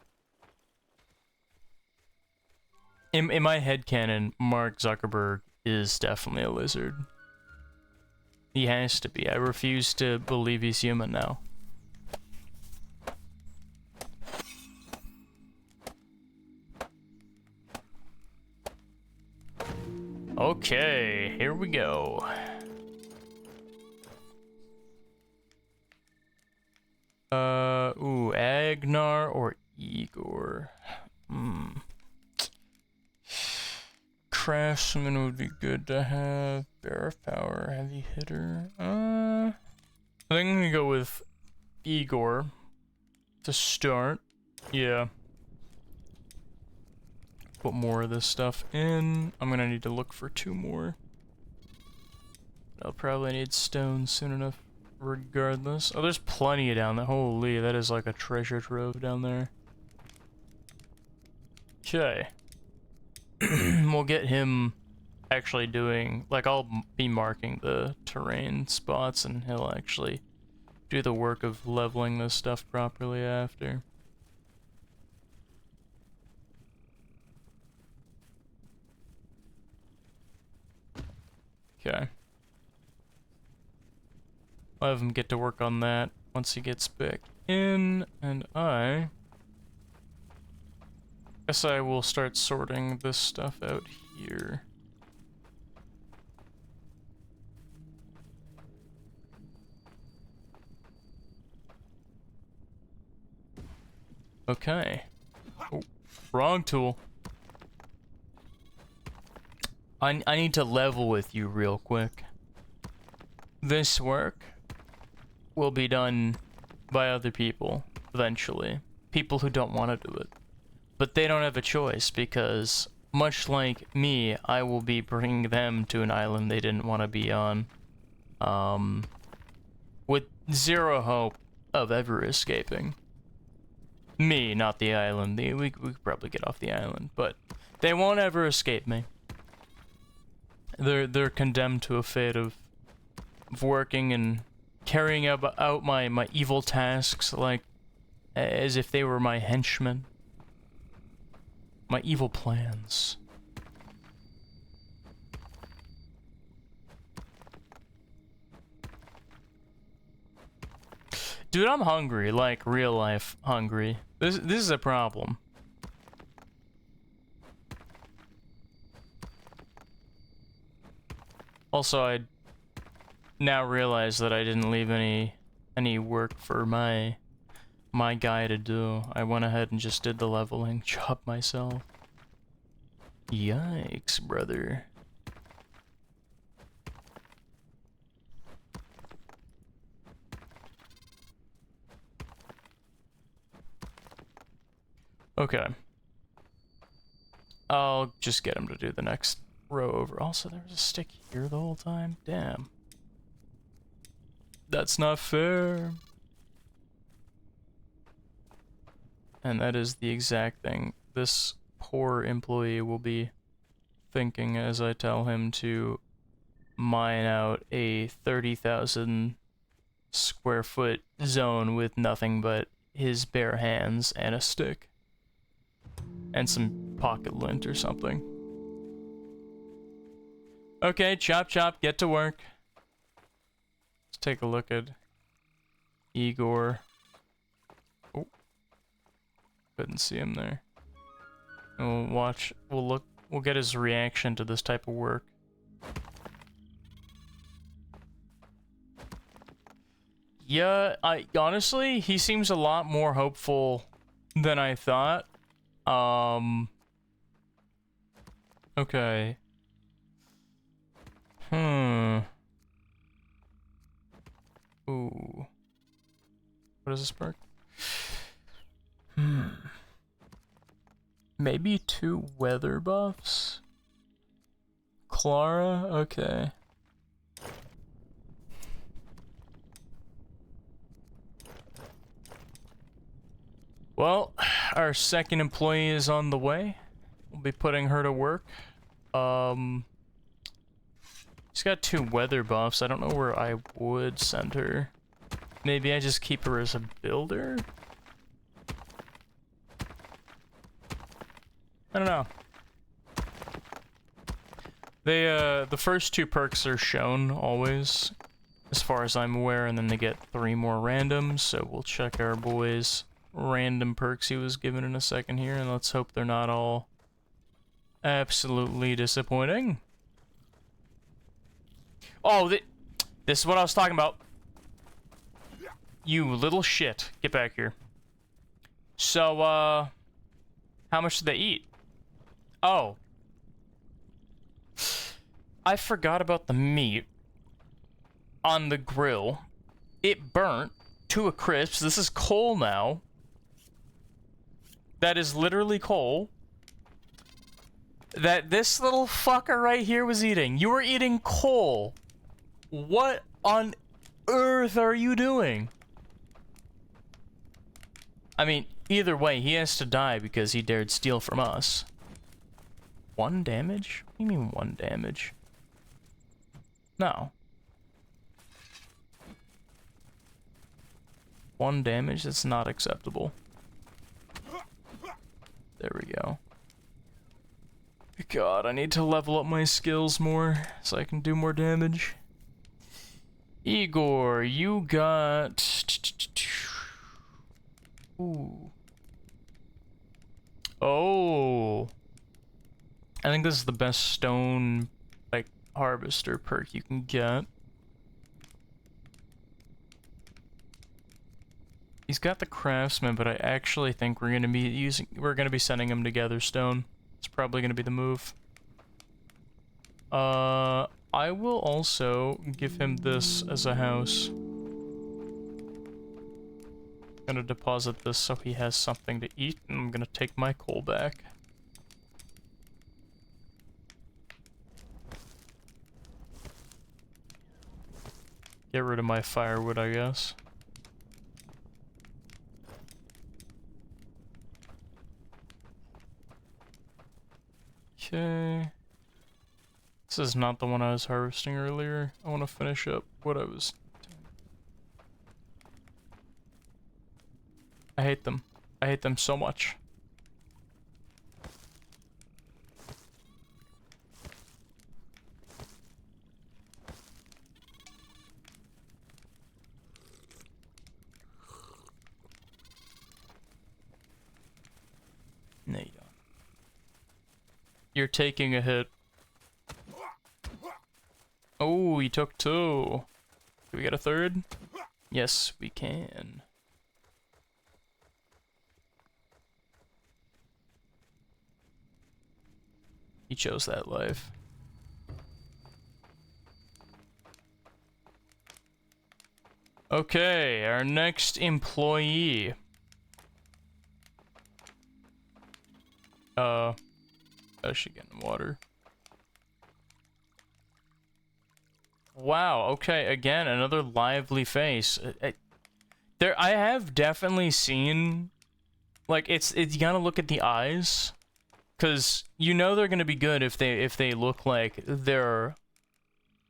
In my headcanon, Mark Zuckerberg is definitely a lizard. He has to be. I refuse to believe he's human now. Okay, here we go. Ooh, Agnar or Igor? Craftsman would be good to have. Bear power, heavy hitter. I think I'm gonna go with Igor to start. Yeah. Put more of this stuff in. I'm gonna need to look for 2 more. I'll probably need stone soon enough regardless. Oh, there's plenty down there. Holy, that is like a treasure trove down there. Okay. We'll get him actually doing, like, I'll be marking the terrain spots and he'll actually do the work of leveling this stuff properly after. Okay. I'll have him get to work on that once he gets back in, and I guess I will start sorting this stuff out here. Okay. Oh, wrong tool. I need to level with you real quick. This work will be done by other people eventually. People who don't want to do it. But they don't have a choice because, much like me, I will be bringing them to an island they didn't want to be on. With zero hope of ever escaping. Me, not the island. We could probably get off the island, but they won't ever escape me. They're condemned to a fate of working and carrying out my evil tasks like as if they were my henchmen. My evil plans. Dude, I'm hungry, like real life hungry. This is a problem. Also, I now realize that I didn't leave any work for my guy to do. I went ahead and just did the leveling job myself. Yikes, brother. Okay. I'll just get him to do the next row over. Also, there was a stick here the whole time. Damn. That's not fair. And that is the exact thing this poor employee will be thinking as I tell him to mine out a 30,000 square foot zone with nothing but his bare hands and a stick. And some pocket lint or something. Okay, chop chop, get to work. Let's take a look at Igor. Oh, couldn't see him there. And we'll watch, we'll get his reaction to this type of work. Yeah, honestly, he seems a lot more hopeful than I thought. Okay. Ooh. What is this perk? Maybe 2 weather buffs? Clara? Okay. Well, our second employee is on the way. We'll be putting her to work. She's got 2 weather buffs. I don't know where I would send her. Maybe I just keep her as a builder? I don't know. They, the first 2 perks are shown always, as far as I'm aware, and then they get 3 more randoms, so we'll check our boys' random perks he was given in a second here, and let's hope they're not all absolutely disappointing. Oh, this is what I was talking about. You little shit. Get back here. So, how much did they eat? Oh. I forgot about the meat on the grill. It burnt to a crisp. This is coal now. That is literally coal. That this little fucker right here was eating. You were eating coal. What on earth are you doing? I mean, either way, he has to die because he dared steal from us. 1 damage? What do you mean 1 damage? No. 1 damage? That's not acceptable. There we go. God, I need to level up my skills more so I can do more damage. Igor, you got... Ooh. Oh. I think this is the best stone, like, harvester perk you can get. He's got the craftsman, but I actually think we're gonna be sending him to gather stone. It's probably gonna be the move. I will also give him this as a house. Gonna deposit this so he has something to eat, and I'm gonna take my coal back. Get rid of my firewood, I guess. Okay. This is not the one I was harvesting earlier. I want to finish up what I was doing. I hate them. I hate them so much. No, you don't. You're taking a hit. Oh, he took 2. Can we get a 3rd? Yes, we can. He chose that life. Okay, our next employee. I should get in the water. Wow, okay, again, another lively face. I have definitely seen, like, it's you gotta look at the eyes, because you know they're gonna be good if they look like they're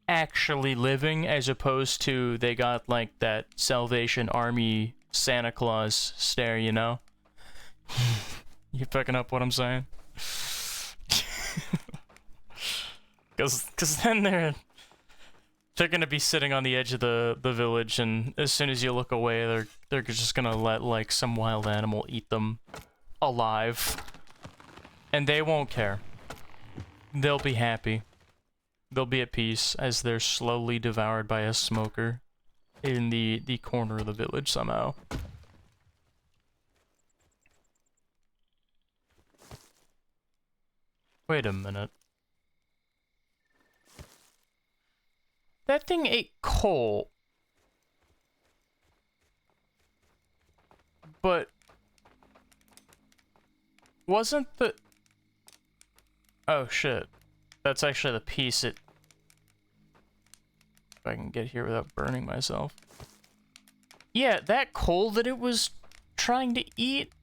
actually living, as opposed to they got, like, that Salvation Army Santa Claus stare, you know? You picking up what I'm saying? Because then they're gonna be sitting on the edge of the village, and as soon as you look away, they're just gonna let, like, some wild animal eat them alive. And they won't care. They'll be happy. They'll be at peace as they're slowly devoured by a smoker in the corner of the village somehow. Wait a minute. That thing ate coal. But wasn't the... Oh shit. That's actually the piece it... If I can get here without burning myself. Yeah, that coal that it was trying to eat,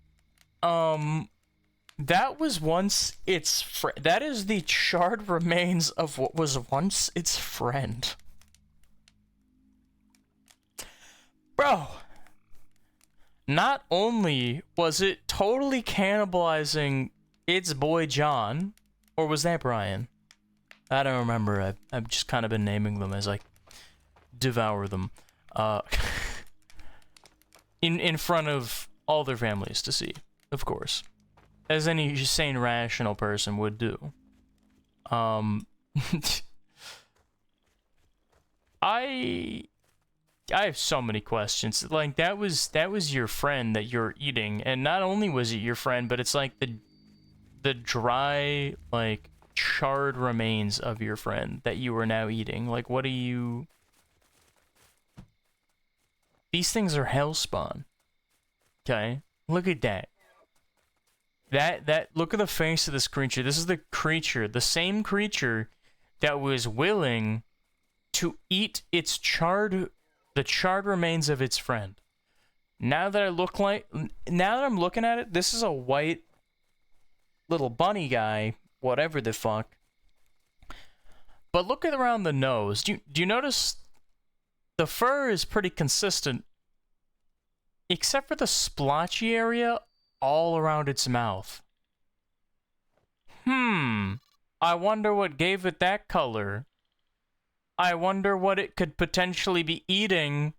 that was once its friend. That is the charred remains of what was once its friend. Bro, not only was it totally cannibalizing its boy John, or was that Brian? I don't remember. I've just kind of been naming them as I devour them. In front of all their families to see, of course. As any sane, rational person would do. I have so many questions. Like, that was your friend that you're eating, and not only was it your friend, but it's like the dry, like, charred remains of your friend that you are now eating. Like, what do you... These things are hellspawn. Okay? Look at that. Look at the face of this creature. This is the creature, the same creature that was willing to eat the charred remains of its friend. Now that I'm looking at it, this is a white little bunny guy, whatever the fuck. But look at around the nose. Do you notice the fur is pretty consistent, except for the splotchy area all around its mouth. I wonder what gave it that color. I wonder what it could potentially be eating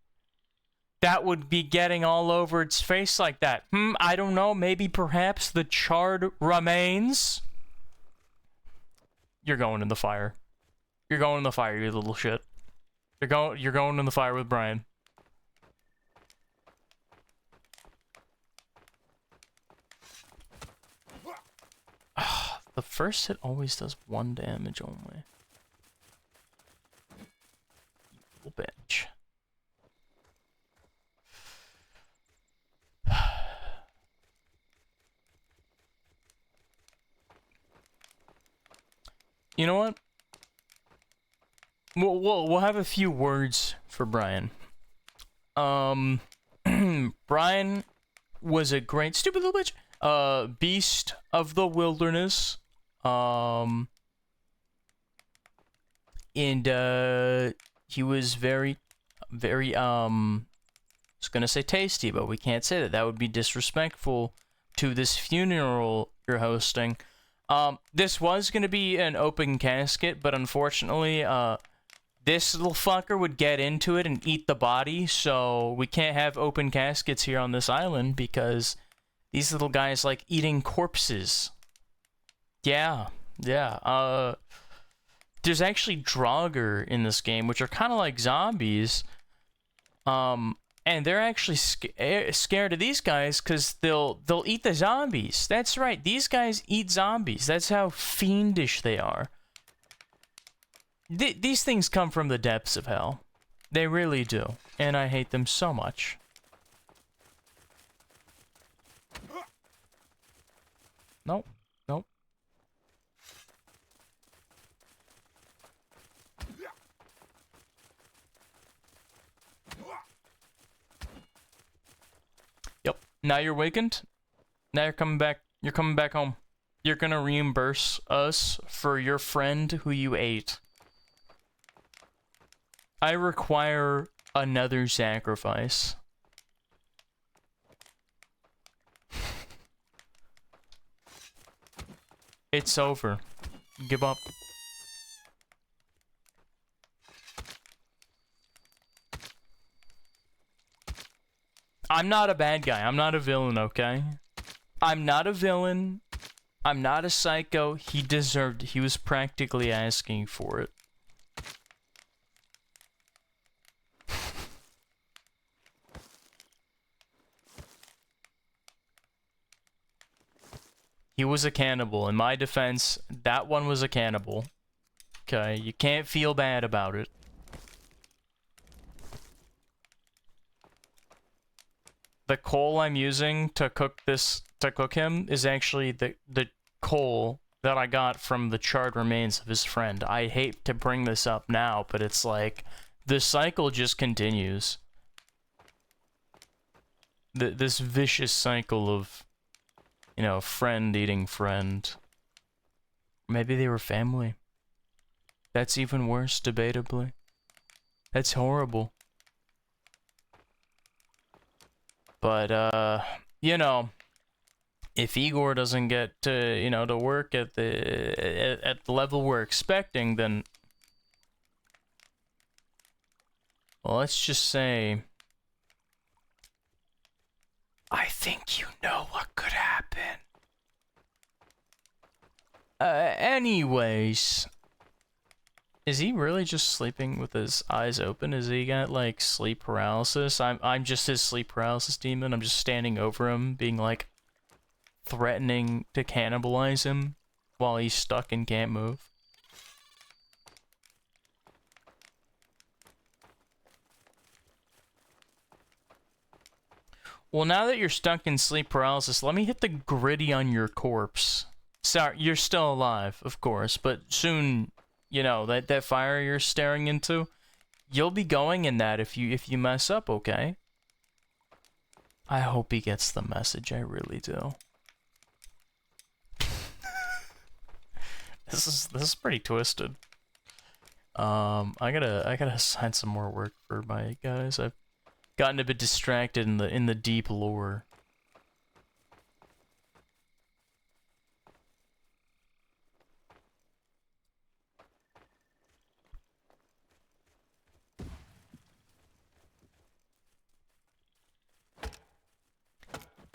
that would be getting all over its face like that. I don't know. Maybe perhaps the charred remains? You're going in the fire. You're going in the fire, you little shit. You're going in the fire with Brian. The first hit always does 1 damage only. You little bitch. You know what? We'll have a few words for Brian. Brian was a great stupid little bitch. Beast of the wilderness. And he was very, I was gonna say tasty, but we can't say that. That would be disrespectful to this funeral you're hosting. This was gonna be an open casket, but unfortunately, this little fucker would get into it and eat the body, so we can't have open caskets here on this island because these little guys like eating corpses. Yeah. There's actually Draugr in this game, which are kind of like zombies. And they're actually scared of these guys because they'll eat the zombies. That's right, these guys eat zombies. That's how fiendish they are. These things come from the depths of hell. They really do. And I hate them so much. Nope. Now you're awakened? Now you're coming back. You're coming back home. You're gonna reimburse us for your friend who you ate. I require another sacrifice. It's over. Give up. I'm not a bad guy. I'm not a villain, okay? I'm not a villain. I'm not a psycho. He deserved it. He was practically asking for it. He was a cannibal. In my defense, that one was a cannibal. Okay, you can't feel bad about it. The coal I'm using to cook him is actually the coal that I got from the charred remains of his friend. I hate to bring this up now, but it's like the cycle just continues. This vicious cycle of, you know, friend eating friend. Maybe they were family. That's even worse, debatably. That's horrible. But, you know, if Igor doesn't get to, you know, to work at the level we're expecting, then, well, let's just say, I think you know what could happen. Anyways, is he really just sleeping with his eyes open? Is he got like sleep paralysis? I'm just his sleep paralysis demon. I'm just standing over him, being like threatening to cannibalize him while he's stuck and can't move. Well, now that you're stuck in sleep paralysis, let me hit the gritty on your corpse. Sorry, you're still alive, of course, but soon, you know, that fire you're staring into, you'll be going in that if you mess up, okay? I hope he gets the message, I really do. This is pretty twisted. I gotta assign some more work for my guys. I've gotten a bit distracted in the deep lore.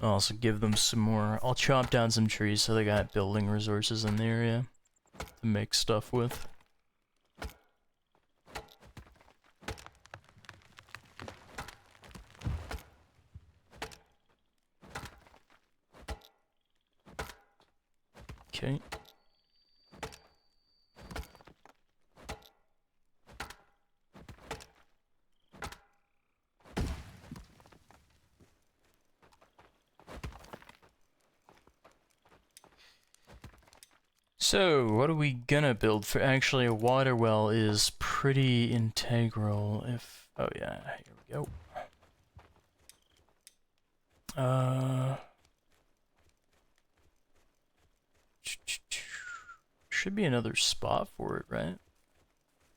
I'll also give them some more. I'll chop down some trees so they got building resources in the area to make stuff with. Okay. So, what are we gonna build for? Actually, a water well is pretty integral if... Oh yeah, here we go. Should be another spot for it, right?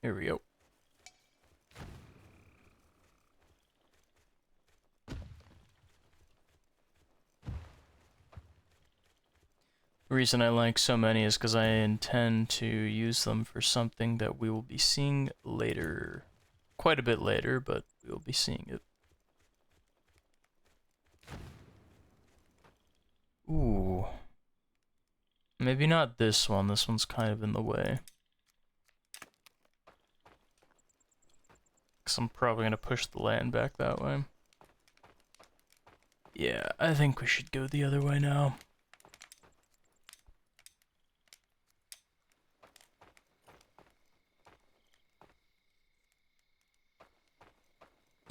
Here we go. The reason I like so many is because I intend to use them for something that we will be seeing later. Quite a bit later, but we will be seeing it. Ooh. Maybe not this one. This one's kind of in the way. Because I'm probably going to push the land back that way. Yeah, I think we should go the other way now.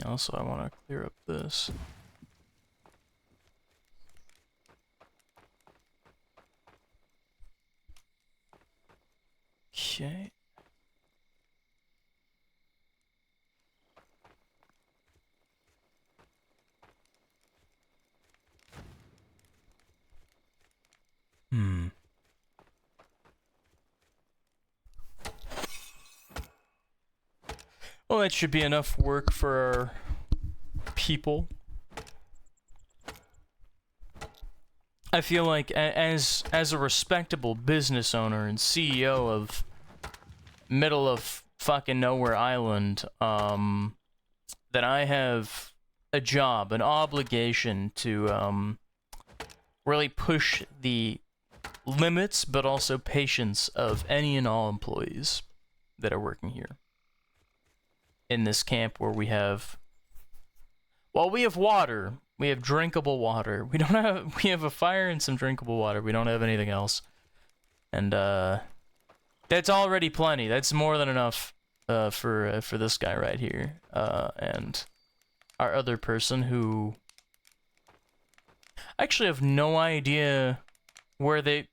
Also, I want to clear up this. Okay. Well, that should be enough work for our people. I feel like as a respectable business owner and CEO of middle of fucking nowhere island, that I have a job, an obligation to really push the limits, but also patience of any and all employees that are working here in this camp where we have, well, we have water. We have drinkable water. We have a fire and some drinkable water. We don't have anything else. And, that's already plenty. That's more than enough, for this guy right here. And our other person who... I actually have no idea where they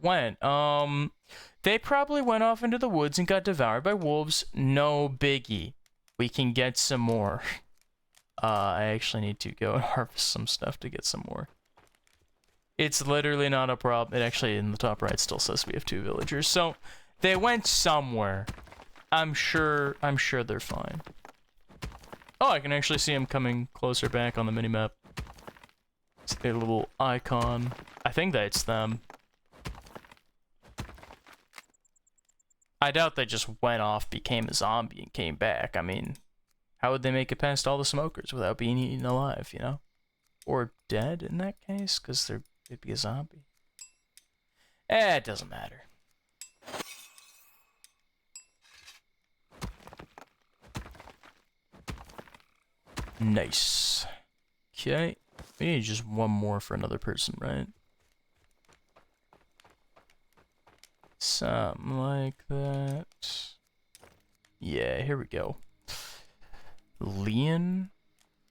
went. They probably went off into the woods and got devoured by wolves. No biggie. We can get some more. I actually need to go and harvest some stuff to get some more. It's literally not a problem. It actually, in the top right, still says we have 2 villagers. So, they went somewhere. I'm sure they're fine. Oh, I can actually see them coming closer back on the minimap. It's a little icon. I think that's them. I doubt they just went off, became a zombie, and came back. I mean, how would they make it past all the smokers without being eaten alive, you know? Or dead in that case, because they'd be a zombie. It doesn't matter. Nice. Okay. We need just one more for another person, right? Something like that. Yeah, here we go. Leon?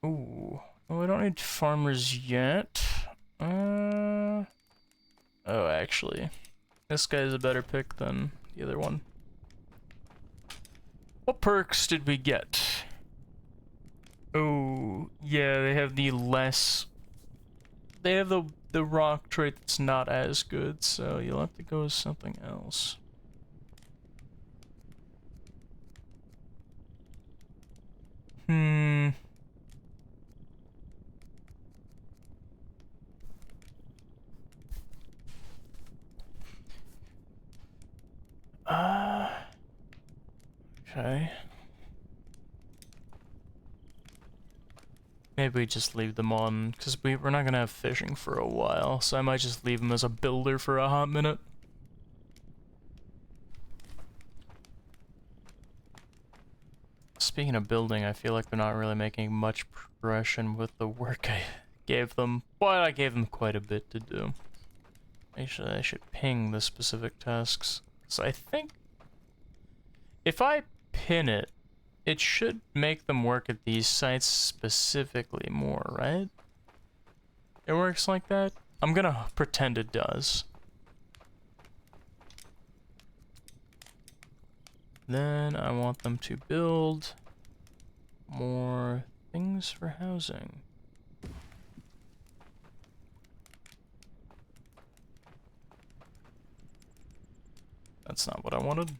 Ooh. Oh, I don't need farmers yet. Oh, actually. This guy's a better pick than the other one. What perks did we get? Oh, yeah, they have the less... They have the rock trait that's not as good, so you'll have to go with something else. Okay. Maybe we just leave them on, because we're not gonna have fishing for a while, so I might just leave them as a builder for a hot minute. Speaking of building, I feel like they're not really making much progression with the work I gave them, but I gave them quite a bit to do. Actually, I should ping the specific tasks, because I think if I pin it, it should make them work at these sites specifically more, right? It works like that? I'm gonna pretend it does. Then I want them to build more things for housing. That's not what I wanted.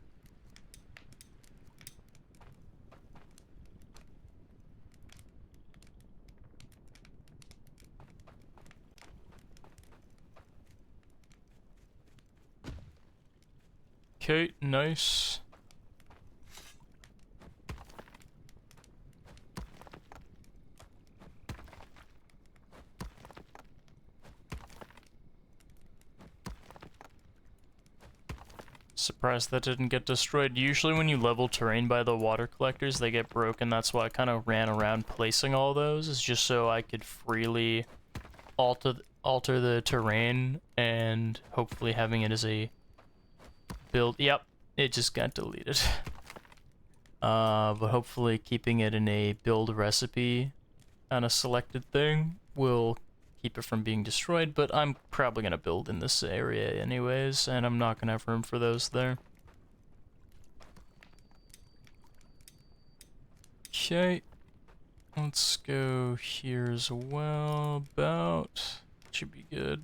Okay, nice. Surprised that didn't get destroyed. Usually when you level terrain by the water collectors, they get broken. That's why I kind of ran around placing all those, is just so I could freely alter the terrain and hopefully having it as a build. Yep, it just got deleted. But hopefully keeping it in a build recipe on a selected thing will keep it from being destroyed, but I'm probably gonna build in this area anyways, and I'm not gonna have room for those there. Okay, let's go here as well, about, should be good.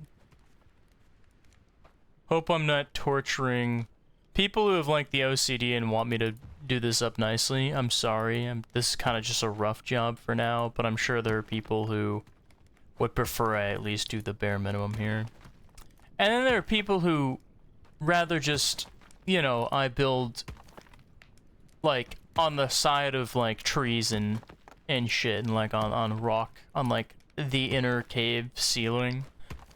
Hope I'm not torturing people who have like the OCD and want me to do this up nicely, I'm sorry. This is kind of just a rough job for now, but I'm sure there are people who would prefer I at least do the bare minimum here. And then there are people who rather just, you know, I build like on the side of like trees and shit, and like on rock, on like the inner cave ceiling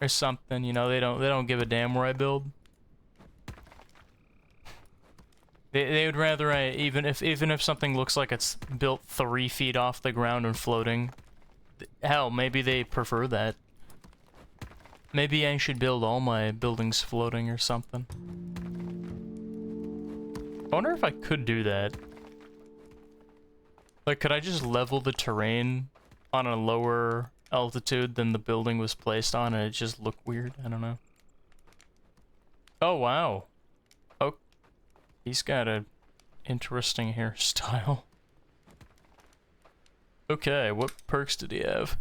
or something, you know. They don't give a damn where I build. They would rather even if something looks like it's built 3 feet off the ground and floating, hell, maybe they prefer that. Maybe I should build all my buildings floating or something. I wonder if I could do that. Like, could I just level the terrain on a lower altitude than the building was placed on and it just look weird? I don't know. Oh, wow. Oh, he's got a interesting hairstyle. Okay, what perks did he have?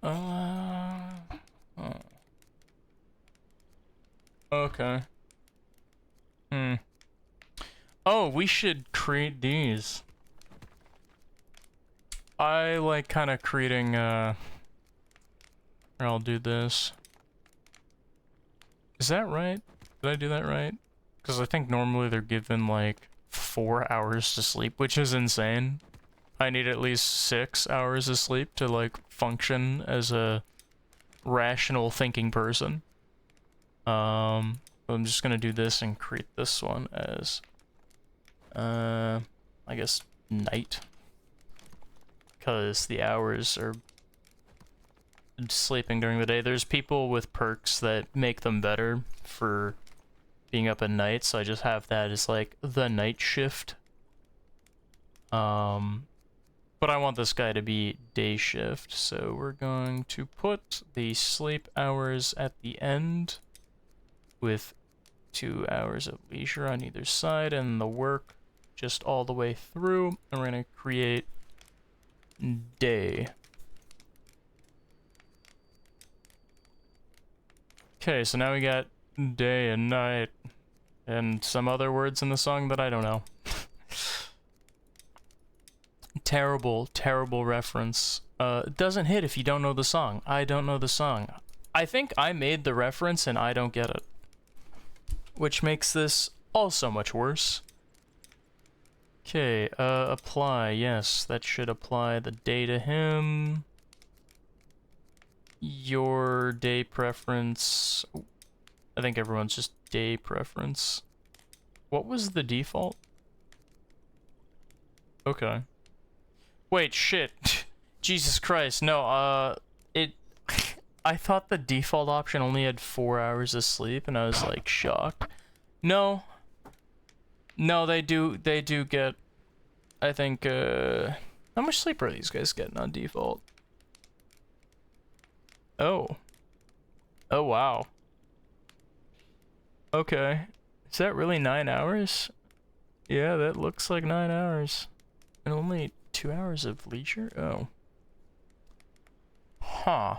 Oh. Okay. Oh, we should create these. I like kind of creating, here, I'll do this. Is that right? Did I do that right? Because I think normally they're given, like, 4 hours to sleep, which is insane. I need at least 6 hours of sleep to, like, function as a rational thinking person. I'm just gonna do this and create this one as, I guess, night. Because the hours are sleeping during the day. There's people with perks that make them better for being up at night, so I just have that as, like, the night shift. But I want this guy to be day shift, so we're going to put the sleep hours at the end with 2 hours of leisure on either side, and the work just all the way through. And we're gonna create day. Okay, so now we got day and night, and some other words in the song that I don't know. Terrible, terrible reference. It doesn't hit if you don't know the song. I don't know the song. I think I made the reference and I don't get it. Which makes this also much worse. Okay, apply. Yes, that should apply the day to him. Your day preference. I think everyone's just day preference. What was the default? Okay. Wait, shit. Jesus Christ, no, I thought the default option only had 4 hours of sleep, and I was, like, shocked. No. No, they do get, I think, how much sleep are these guys getting on default? Oh. Oh, wow. Okay. Is that really 9 hours? Yeah, that looks like 9 hours. And only 2 hours of leisure? Oh. Huh.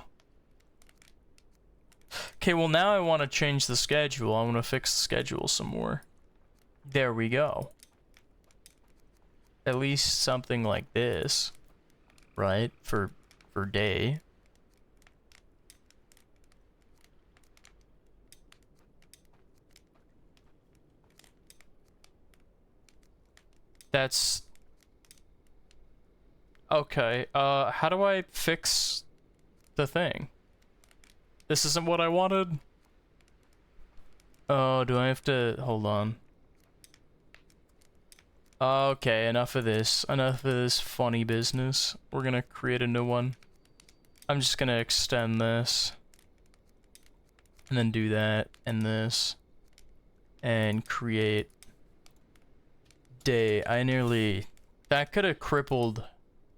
Okay, well now I want to change the schedule. I want to fix the schedule some more. There we go. At least something like this. Right? For day. That's... Okay, how do I fix the thing? This isn't what I wanted? Oh, do I have to... Hold on. Okay, enough of this. Enough of this funny business. We're gonna create a new one. I'm just gonna extend this. And then do that, and this. And create... day. I nearly... That could have crippled...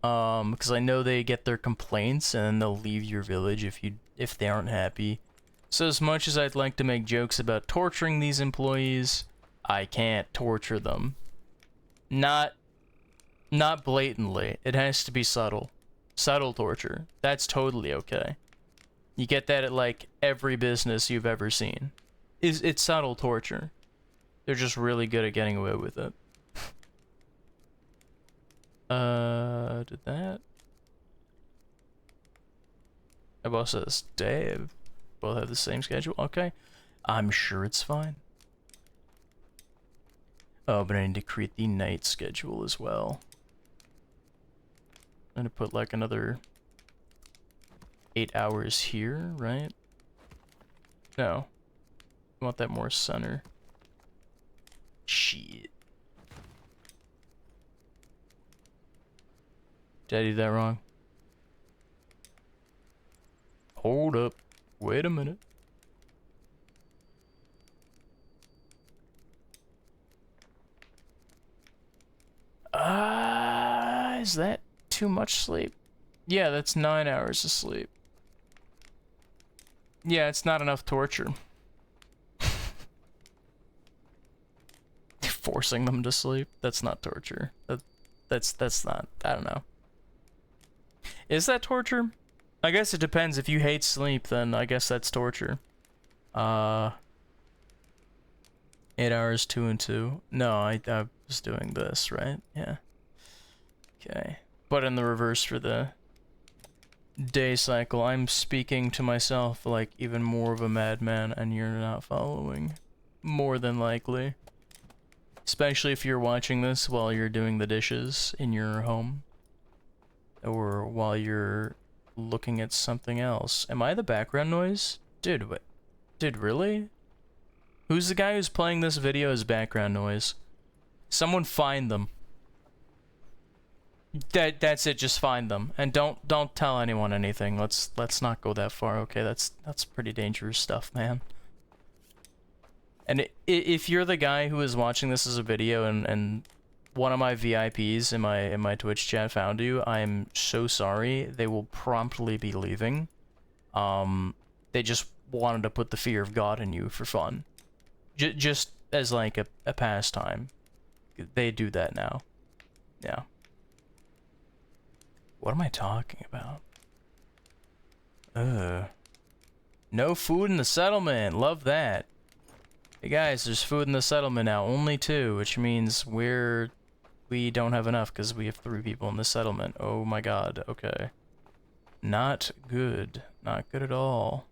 because I know they get their complaints and then they'll leave your village if they aren't happy. So as much as I'd like to make jokes about torturing these employees, I can't torture them. Not blatantly. It has to be subtle. Subtle torture. That's totally okay. You get that at like every business you've ever seen. It's subtle torture. They're just really good at getting away with it. Did that? My boss says, Dave, both have the same schedule? Okay. I'm sure it's fine. Oh, but I need to create the night schedule as well. I'm gonna put like another 8 hours here, right? No. I want that more center. Shit. Did I do that wrong? Hold up. Wait a minute. Is that too much sleep? Yeah, that's 9 hours of sleep. Yeah, it's not enough torture. Forcing them to sleep? That's not torture. That's not, I don't know. Is that torture? I guess it depends. If you hate sleep, then I guess that's torture. 8 hours, 2 and 2. No, I was doing this, right? Yeah. Okay. But in the reverse for the day cycle, I'm speaking to myself like even more of a madman, and you're not following. More than likely. Especially if you're watching this while you're doing the dishes in your home. Or while you're looking at something else. Am I the background noise? Dude, what? Dude, really? Who's the guy who's playing this video as background noise? Someone find them. That's it, just find them. And don't tell anyone anything. Let's not go that far, okay? That's pretty dangerous stuff, man. And if you're the guy who is watching this as a video and one of my VIPs in my Twitch chat found you, I'm so sorry. They will promptly be leaving. They just wanted to put the fear of God in you for fun. Just as like a pastime. They do that now. Yeah. What am I talking about? No food in the settlement. Love that. Hey guys, there's food in the settlement now. Only 2, which means we don't have enough because we have 3 people in the settlement. Oh my god. Okay. Not good. Not good at all.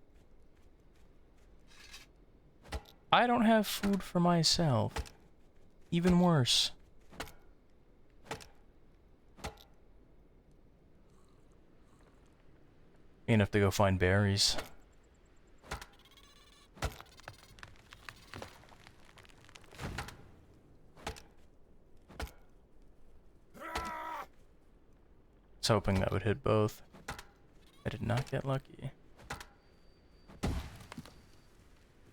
I don't have food for myself. Even worse. You have to go find berries. I was hoping that would hit both. I did not get lucky.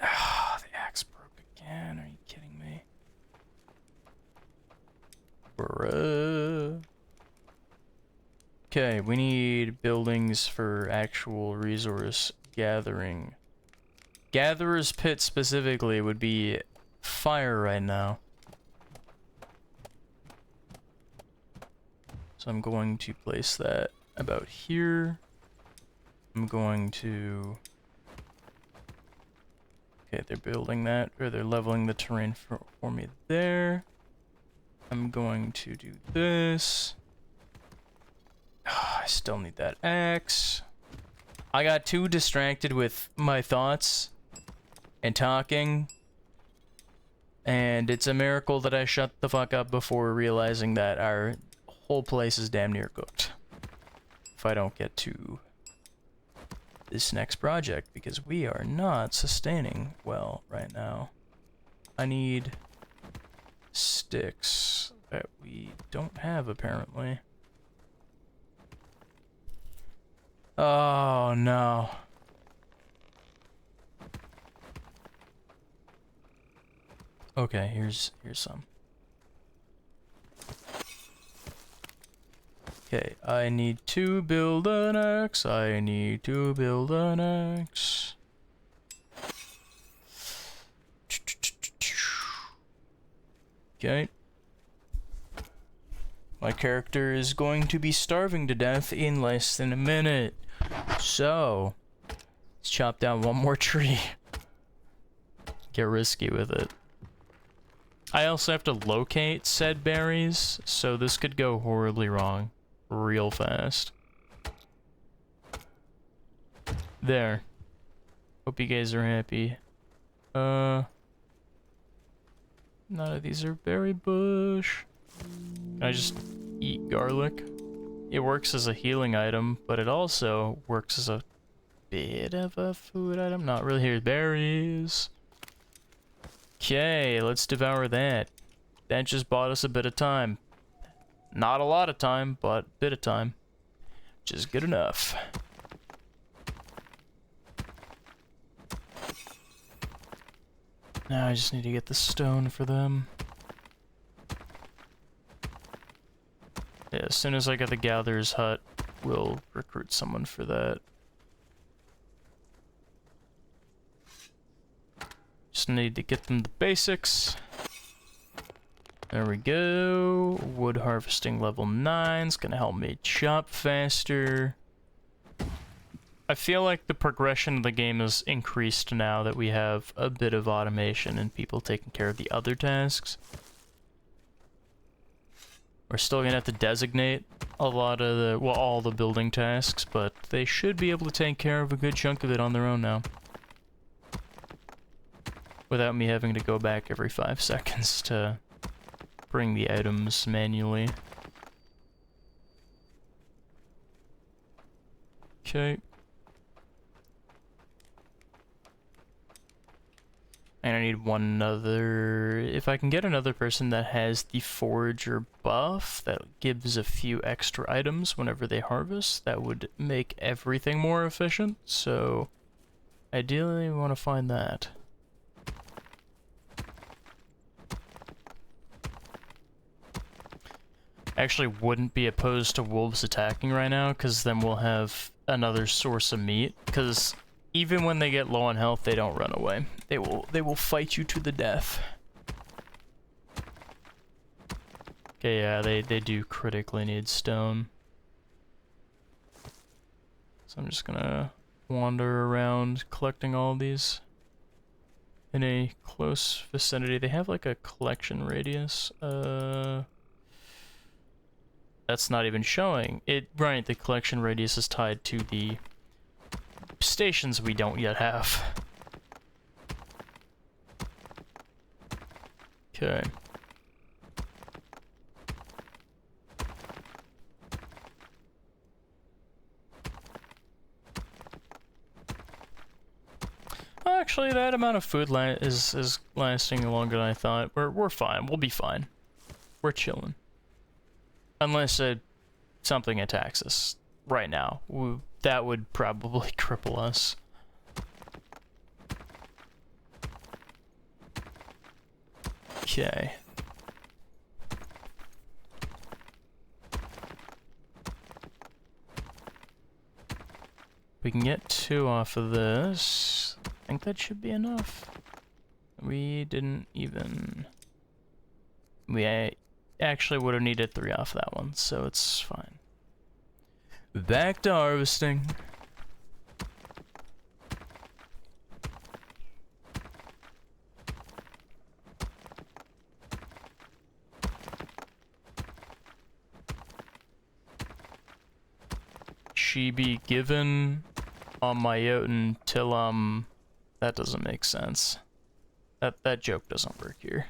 Ah, the axe broke again. Are you kidding me? Bruh. Okay, we need buildings for actual resource gathering. Gatherer's Pit specifically would be fire right now. So I'm going to place that about here. I'm going to... Okay, they're building that, or they're leveling the terrain for me there. I'm going to do this. I still need that axe. I got too distracted with my thoughts and talking. And it's a miracle that I shut the fuck up before realizing that our whole place is damn near cooked. If I don't get to this next project, because we are not sustaining well right now. I need sticks that we don't have apparently. Oh no. Okay, here's some. Okay, I need to build an axe. I need to build an axe. Okay. My character is going to be starving to death in less than a minute. So, let's chop down one more tree. get risky with it. I also have to locate said berries, so this could go horribly wrong real fast. There. Hope you guys are happy. None of these are berry bush. Can I just eat garlic? It works as a healing item, but it also works as a bit of a food item. Not really. Here, berries. Okay, let's devour that. That just bought us a bit of time. Not a lot of time, but a bit of time. Which is good enough. Now I just need to get the stone for them. Yeah, as soon as I get the Gatherer's Hut, we'll recruit someone for that. Just need to get them the basics. There we go. Wood harvesting level 9 is gonna help me chop faster. I feel like the progression of the game is increased now that we have a bit of automation and people taking care of the other tasks. We're still gonna have to designate a lot of the, well, all the building tasks, but they should be able to take care of a good chunk of it on their own now. Without me having to go back every 5 seconds to bring the items manually. Okay. And I need one other... If I can get another person that has the Forager buff, that gives a few extra items whenever they harvest, that would make everything more efficient. So, ideally, we want to find that. Actually wouldn't be opposed to wolves attacking right now, because then we'll have another source of meat, because even when they get low on health, they don't run away. They will fight you to the death. Okay, yeah, they do critically need stone. So I'm just gonna wander around collecting all of these in a close vicinity. They have like a collection radius. That's not even showing. Right, the collection radius is tied to the stations we don't yet have. Okay. Actually, that amount of food is lasting longer than I thought. We're fine. We'll be fine. We're chilling. Unless something attacks us right now. That would probably cripple us. Okay. We can get 2 off of this. I think that should be enough. We didn't even... We actually would have needed 3 off that one, so it's fine. Back to harvesting. She be given on my Jotun till that doesn't make sense. That joke doesn't work here.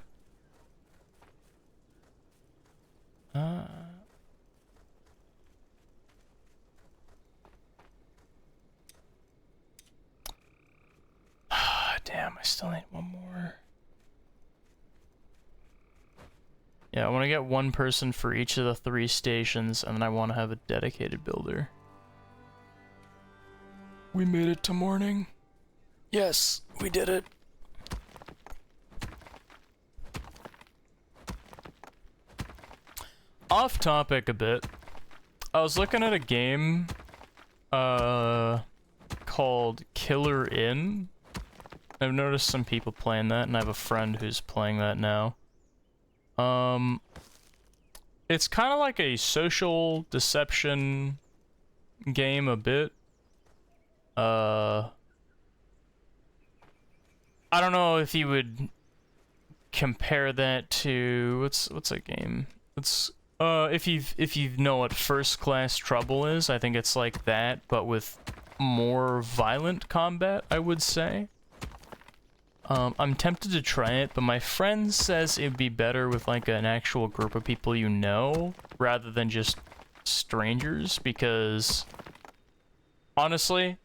Damn, I still need one more. Yeah, I want to get one person for each of the 3 stations, and then I want to have a dedicated builder. We made it to morning. Yes, we did it. Off topic a bit. I was looking at a game called Killer Inn. I've noticed some people playing that, and I have a friend who's playing that now. It's kind of like a social deception game a bit. I don't know if you would compare that to what's a game? It's if you know what First Class Trouble is, I think it's like that, but with more violent combat, I would say. I'm tempted to try it, but my friend says it'd be better with like an actual group of people you know, rather than just strangers, because honestly,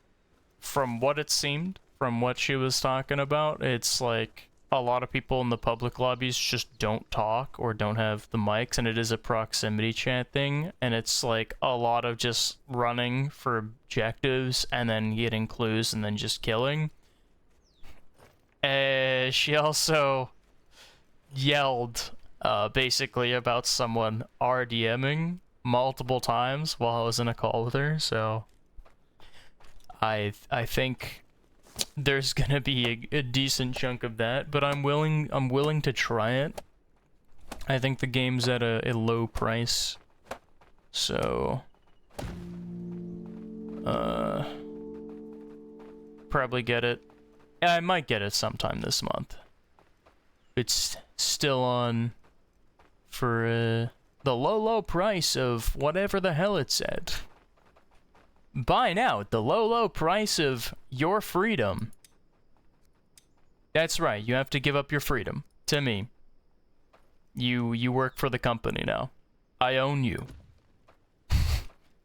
from what it seemed, from what she was talking about, it's like a lot of people in the public lobbies just don't talk or don't have the mics, and it is a proximity chat thing, and it's like a lot of just running for objectives and then getting clues and then just killing. She also yelled basically about someone RDMing multiple times while I was in a call with her, so I think there's gonna be a decent chunk of that, but I'm willing to try it. I think the game's at a low price, so probably get it. I might get it sometime this month. It's still on for the low price of whatever the hell it said. Buy now at the low price of your freedom. That's right, you have to give up your freedom to me. You work for the company now. I own you.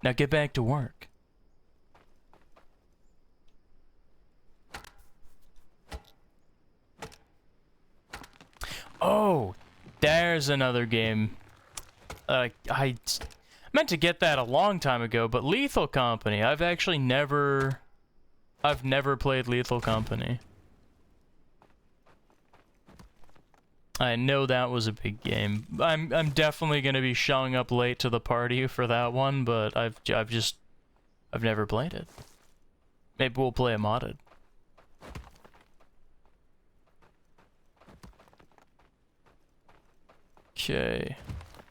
Now get back to work. Oh, there's another game. I meant to get that a long time ago, but Lethal Company. I've never played Lethal Company. I know that was a big game. I'm definitely gonna be showing up late to the party for that one, but I've never played it. Maybe we'll play a modded. Okay.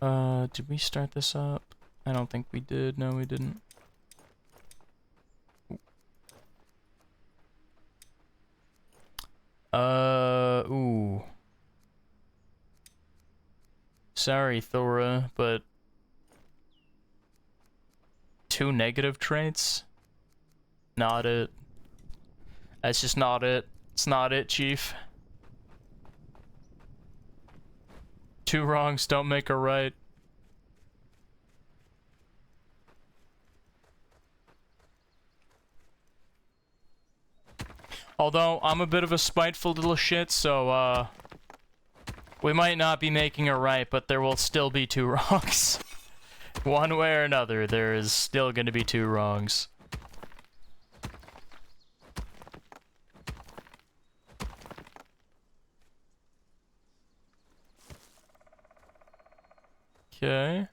Did we start this up? I don't think we did. No, we didn't. Ooh. Sorry, Thora, but 2 negative traits? Not it. That's just not it. It's not it, Chief. 2 wrongs don't make a right. Although, I'm a bit of a spiteful little shit, so, we might not be making it right, but there will still be 2 wrongs. One way or another, there is still gonna be 2 wrongs. Okay.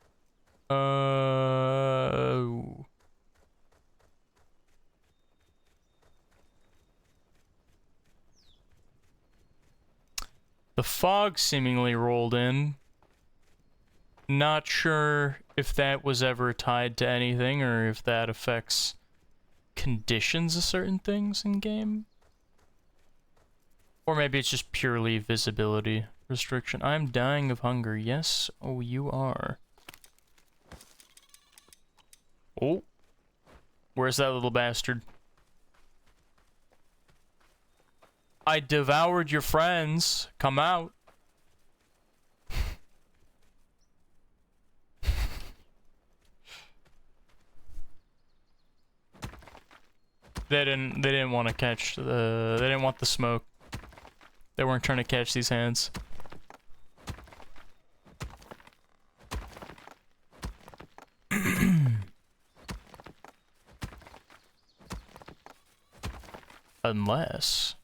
The fog seemingly rolled in. Not sure if that was ever tied to anything or if that affects conditions of certain things in game. Or maybe it's just purely visibility restriction. I'm dying of hunger. Yes, oh, you are. Oh. Where's that little bastard? I devoured your friends. Come out. They didn't want to catch the, they didn't want the smoke. They weren't trying to catch these hands. Unless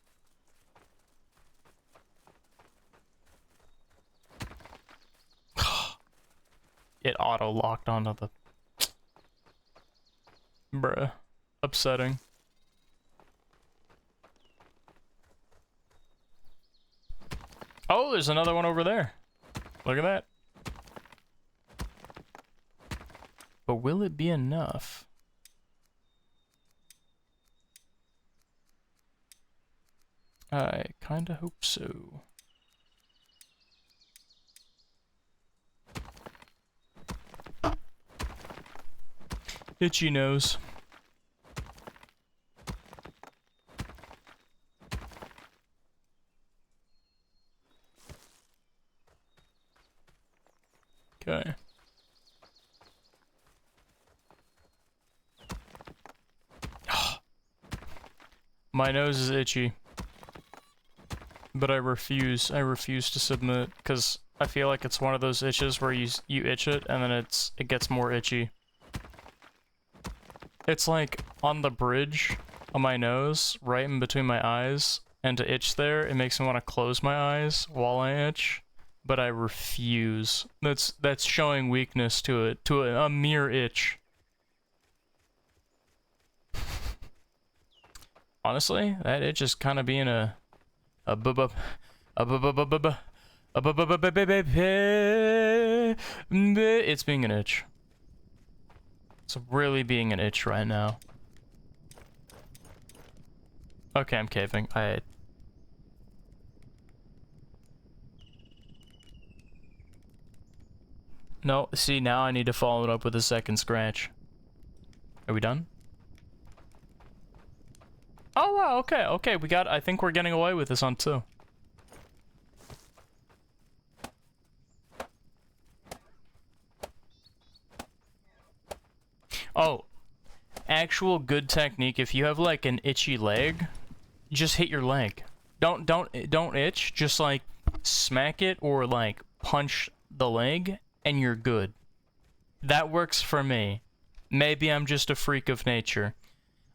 it auto-locked onto the... Bruh. Upsetting. Oh, there's another one over there. Look at that. But will it be enough? I kinda hope so. Itchy nose. Okay. My nose is itchy. But I refuse to submit, because I feel like it's one of those itches where you itch it, and then it gets more itchy. It's like, on the bridge on my nose, right in between my eyes, and to itch there, it makes me want to close my eyes while I itch, but I refuse. That's showing weakness to it, to a mere itch. Honestly, that itch is kind of being it's being an itch. It's really being an itch right now. Okay, I'm caving. No, see, now I need to follow it up with a second scratch. Are we done? Oh, wow, okay, okay, I think we're getting away with this on 2. Oh, actual good technique, if you have, like, an itchy leg, just hit your leg. Don't itch, just, like, smack it or, like, punch the leg, and you're good. That works for me. Maybe I'm just a freak of nature.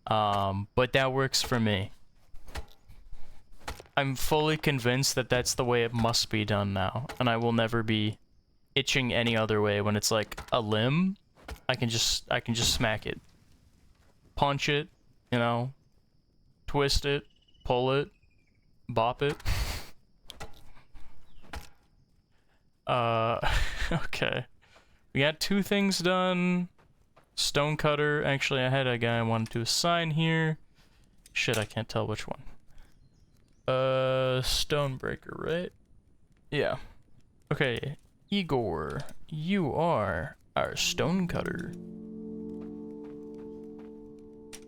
But that works for me. I'm fully convinced that that's the way it must be done now, and I will never be itching any other way. When it's like a limb, I can just smack it. Punch it, you know, twist it, pull it, bop it. Okay. We got 2 things done. Stonecutter. Actually, I had a guy I wanted to assign here. Shit, I can't tell which one. Stonebreaker, right? Yeah. Okay, Igor, you are our stonecutter.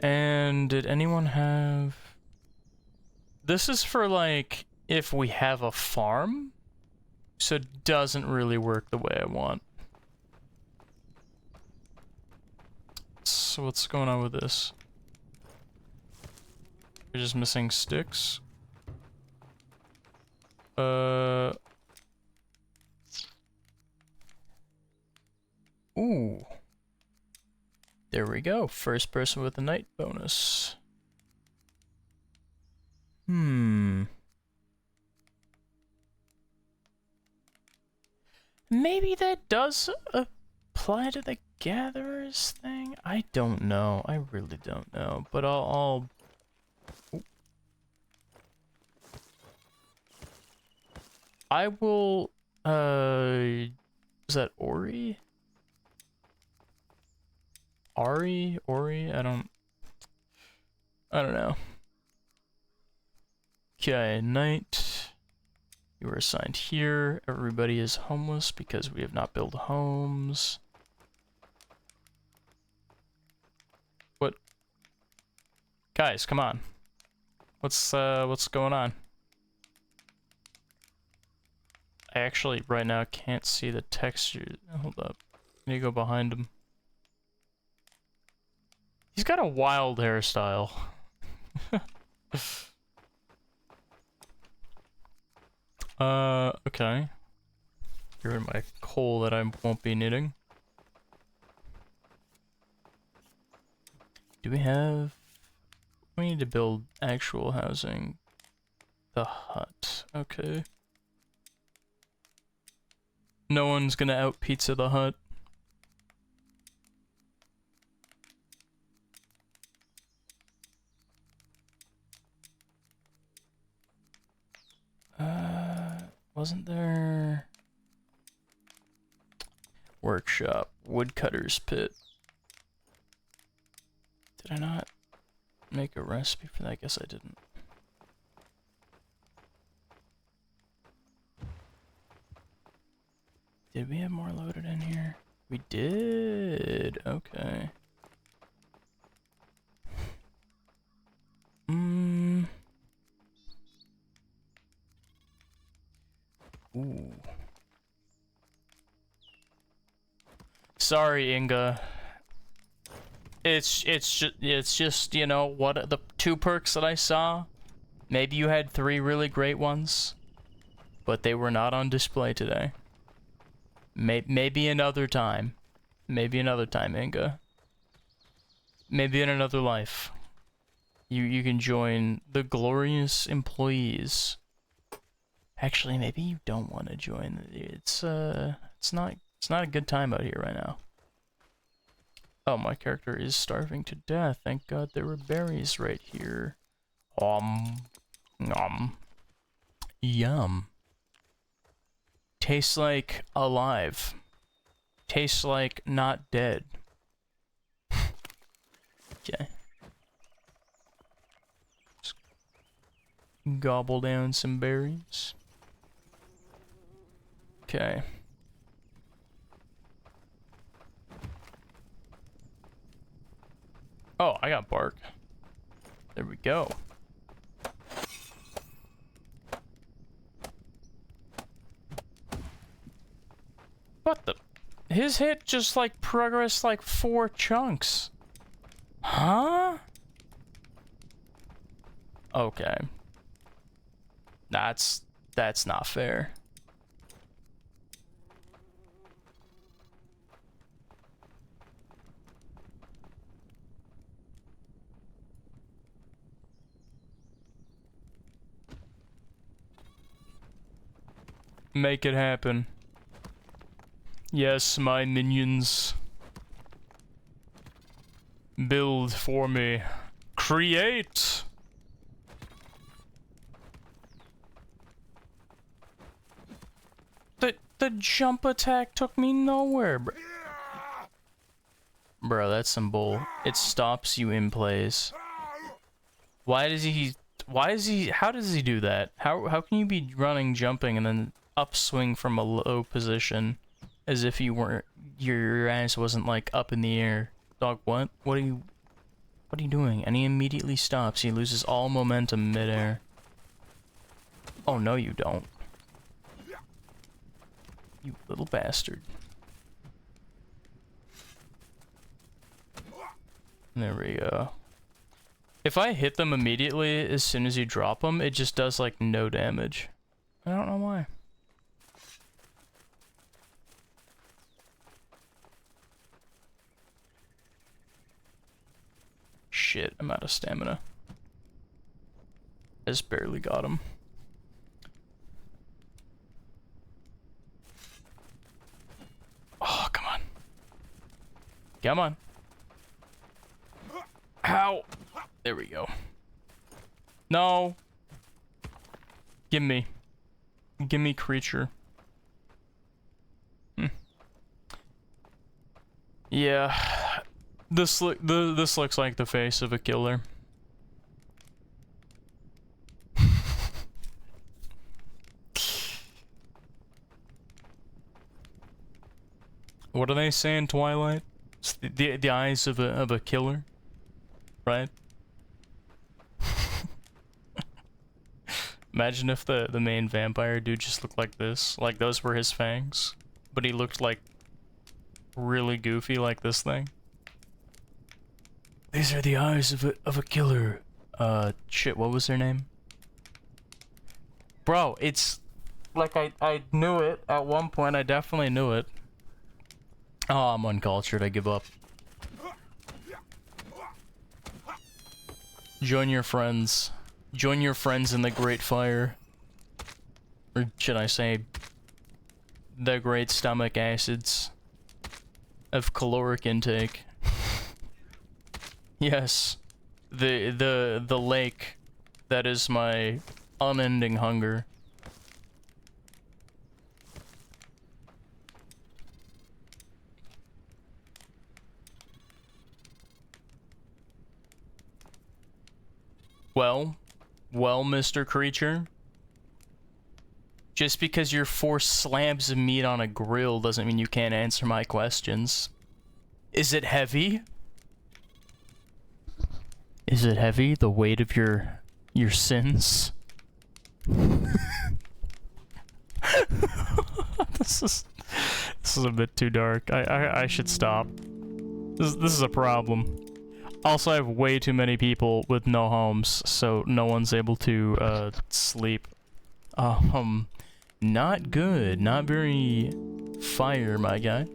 And did anyone have... This is for, like, if we have a farm, so it doesn't really work the way I want. So what's going on with this? We're just missing sticks. Ooh. There we go. First person with a night bonus. Maybe that does apply to the gatherers thing? I don't know. I really don't know. But I'll... I will, is that Ori? Ori? I don't know. Okay, night. You are assigned here. Everybody is homeless because we have not built homes. What? Guys, come on. What's going on? I actually, right now, can't see the texture. Hold up. I need to go behind him. He's got a wild hairstyle. Okay. Get rid of my coal that I won't be needing. Do we have... We need to build actual housing. The hut. Okay. No one's gonna out pizza the hut. Wasn't there... Workshop. Woodcutter's pit. Did I not make a recipe for that? I guess I didn't. Did we have more loaded in here? We did. Okay. Ooh. Sorry, Inga. It's just, you know, what the 2 perks that I saw. Maybe you had 3 really great ones, but they were not on display today. Maybe another time. Maybe another time, Inga. Maybe in another life. You can join the glorious employees. Actually, maybe you don't want to join. It's not a good time out here right now. Oh, my character is starving to death. Thank God there were berries right here. Yum. Tastes like alive. Tastes like not dead. Okay. Just gobble down some berries. Okay. Oh, I got bark. There we go. What the? His hit just like progressed like 4 chunks. Huh? Okay. That's not fair. Make it happen. Yes, my minions. Build for me. Create! The jump attack took me nowhere, bro. Bro, that's some bull. It stops you in place. How does he do that? How can you be running, jumping, and then upswing from a low position as if you weren't, your ass wasn't like up in the air? Dog, what? What are you doing? And he immediately stops. He loses all momentum midair. Oh, no you don't. You little bastard. There we go. If I hit them immediately as soon as you drop them, it just does like no damage. I don't know why. Shit, I'm out of stamina. I just barely got him. Oh, come on. Come on. Ow! There we go. No! Gimme. Gimme, creature. Yeah. This looks like the face of a killer. What do they say in Twilight? It's the eyes of a killer, right? Imagine if the main vampire dude just looked like this, like those were his fangs, but he looked like really goofy like this thing. These are the eyes of a killer. Shit, what was their name? Bro, it's like I knew it at one point. I definitely knew it. Oh, I'm uncultured. I give up. Join your friends. Join your friends in the great fire. Or should I say, the great stomach acids of caloric intake. Yes. The lake that is my unending hunger. Well, Mr. Creature. Just because you're 4 slabs of meat on a grill doesn't mean you can't answer my questions. Is it heavy? Is it heavy? The weight of your sins? This is a bit too dark. I should stop. This is a problem. Also, I have way too many people with no homes, so no one's able to sleep. Not good. Not very fire, my guy.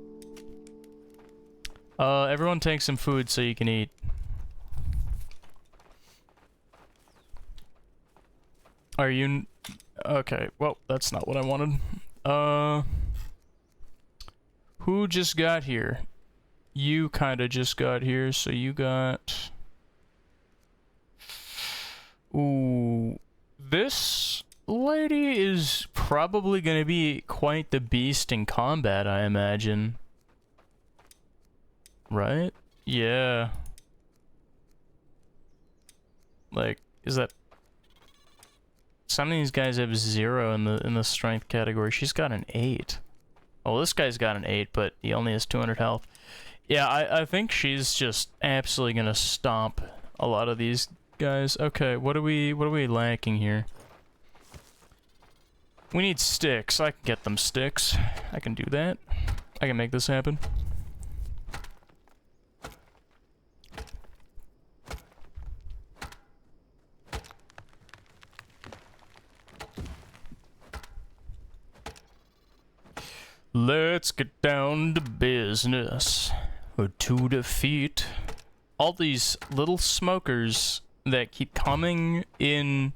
Everyone take some food so you can eat. Are you... Okay, well, that's not what I wanted. Who just got here? You kinda just got here, so you got... Ooh... This lady is probably gonna be quite the beast in combat, I imagine. Right? Yeah. Like, is that... Some of these guys have 0 in the strength category. She's got an 8. Oh, this guy's got an 8, but he only has 200 health. Yeah, I think she's just absolutely gonna stomp a lot of these guys. Okay, what are we lacking here? We need sticks. I can get them sticks. I can do that. I can make this happen. Let's get down to business. To defeat all these little smokers that keep coming in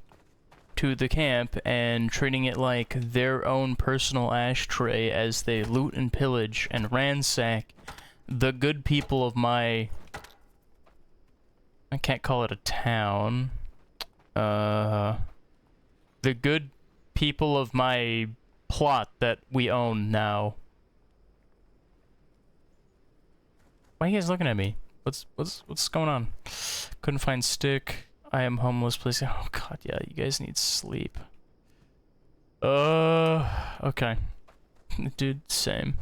to the camp and treating it like their own personal ashtray as they loot and pillage and ransack the good people of my... I can't call it a town. The good people of my plot that we own now. Why are you guys looking at me? What's going on? Couldn't find stick. I am homeless, please. Oh god, yeah, you guys need sleep. Okay. Dude, same.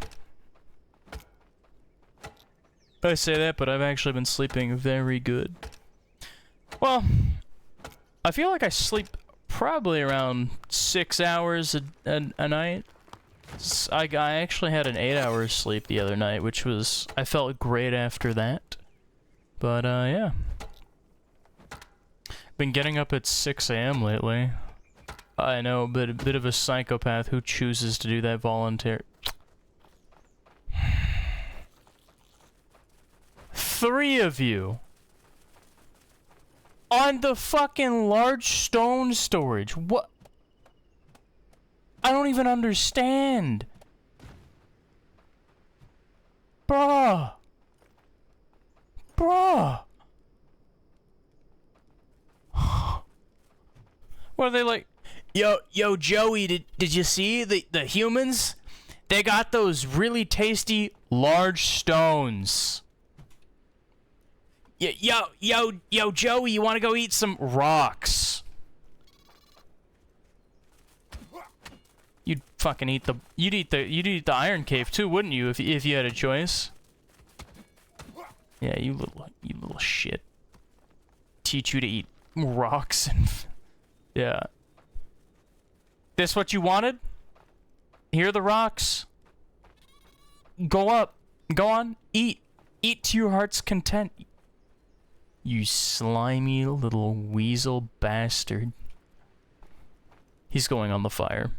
I say that, but I've actually been sleeping very good. Well, I feel like I sleep probably around 6 hours a night. I actually had an 8 hours sleep the other night, which was... I felt great after that. But, yeah. Been getting up at 6 AM lately. I know, but a bit of a psychopath who chooses to do that voluntarily. 3 of you! On the fucking large stone storage. What? I don't even understand. Bruh. Bruh. What are they like? Yo, Joey, did you see the humans? They got those really tasty large stones. Yo, Joey, you want to go eat some rocks? You'd fucking eat the... You'd eat the Iron Cave too, wouldn't you? If you had a choice. Yeah, you little shit. Teach you to eat rocks and... Yeah. This what you wanted? Here are the rocks. Go up. Go on. Eat. Eat to your heart's content. You slimy little weasel bastard. He's going on the fire.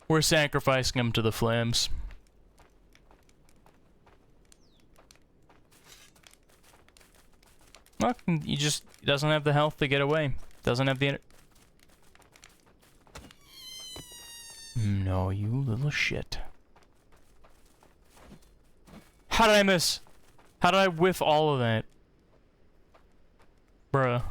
We're sacrificing him to the flames. Well, he doesn't have the health to get away. Doesn't have the... No, you little shit. How did I miss? How did I whiff all of that? Bruh.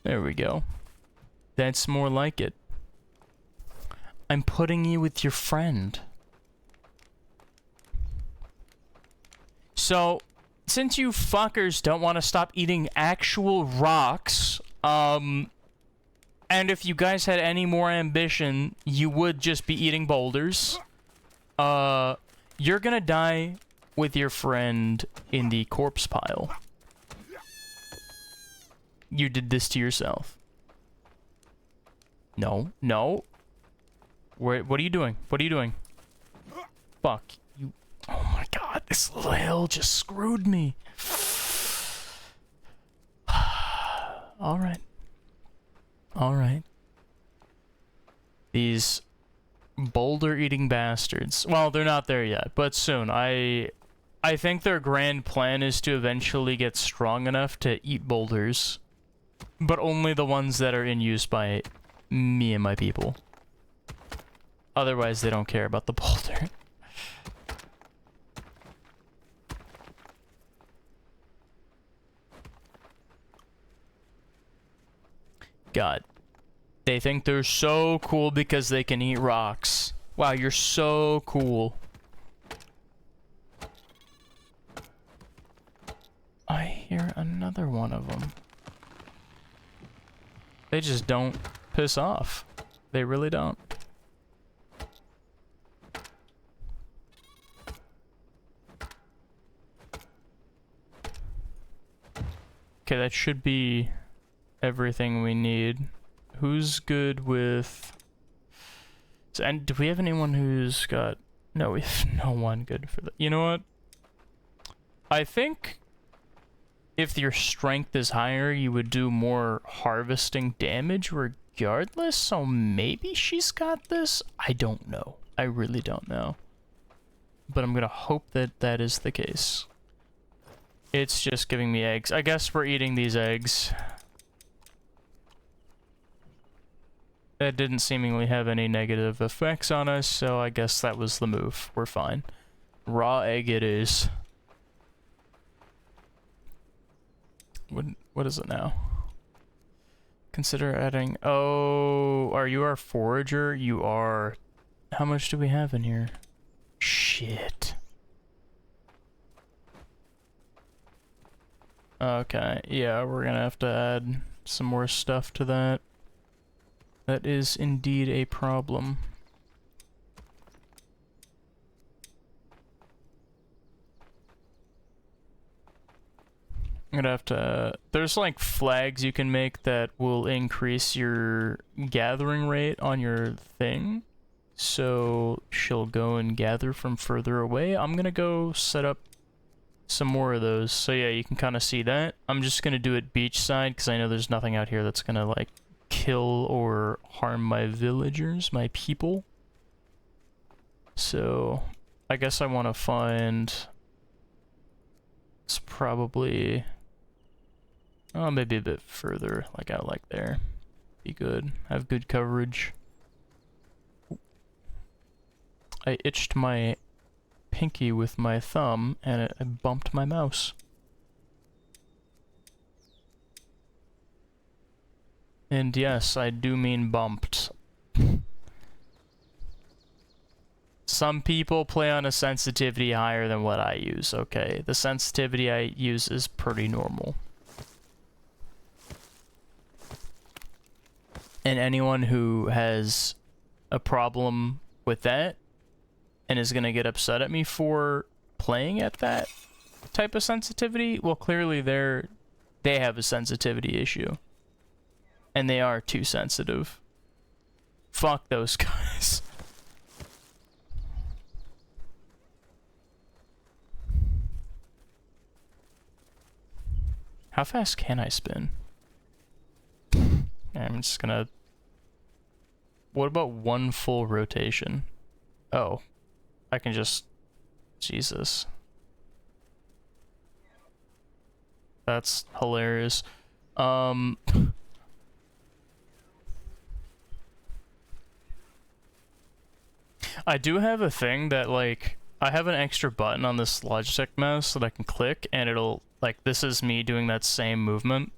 There we go. That's more like it. I'm putting you with your friend. So, since you fuckers don't want to stop eating actual rocks, and if you guys had any more ambition, you would just be eating boulders. You're gonna die with your friend in the corpse pile. You did this to yourself. No, no. What are you doing? What are you doing? Fuck you. Oh my god, this little hill just screwed me. Alright. Alright. These boulder-eating bastards. Well, they're not there yet, but soon. I think their grand plan is to eventually get strong enough to eat boulders. But only the ones that are in use by me and my people. Otherwise, they don't care about the boulder. God. They think they're so cool because they can eat rocks. Wow, you're so cool. I hear another one of them. They just don't piss off. They really don't. Okay, that should be everything we need. Who's good with... And do we have anyone who's got... No, we have no one good for that. You know what? I think if your strength is higher, you would do more harvesting damage regardless, so maybe she's got this? I don't know. I really don't know. But I'm gonna hope that that is the case. It's just giving me eggs. I guess we're eating these eggs. That didn't seemingly have any negative effects on us, so I guess that was the move. We're fine. Raw egg it is. What is it now? Consider adding... Oh, are you our forager? You are... How much do we have in here? Shit. Okay, yeah, we're gonna have to add some more stuff to that. That is indeed a problem. I'm gonna have to... There's like flags you can make that will increase your gathering rate on your thing. So she'll go and gather from further away. I'm gonna go set up some more of those. So yeah, you can kind of see that. I'm just gonna do it beachside because I know there's nothing out here that's gonna like kill or harm my villagers, my people. So I guess I want to find... It's probably... Oh, maybe a bit further, like out like there. Be good. Have good coverage. I itched my pinky with my thumb, and I bumped my mouse. And yes, I do mean bumped. Some people play on a sensitivity higher than what I use, okay? The sensitivity I use is pretty normal. And anyone who has a problem with that and is gonna get upset at me for playing at that type of sensitivity, well, clearly they have a sensitivity issue. And they are too sensitive. Fuck those guys. How fast can I spin? I'm just gonna... What about one full rotation? Oh. I can just... Jesus. That's hilarious. I do have a thing that, like... I have an extra button on this Logitech mouse that I can click, and it'll... Like, this is me doing that same movement.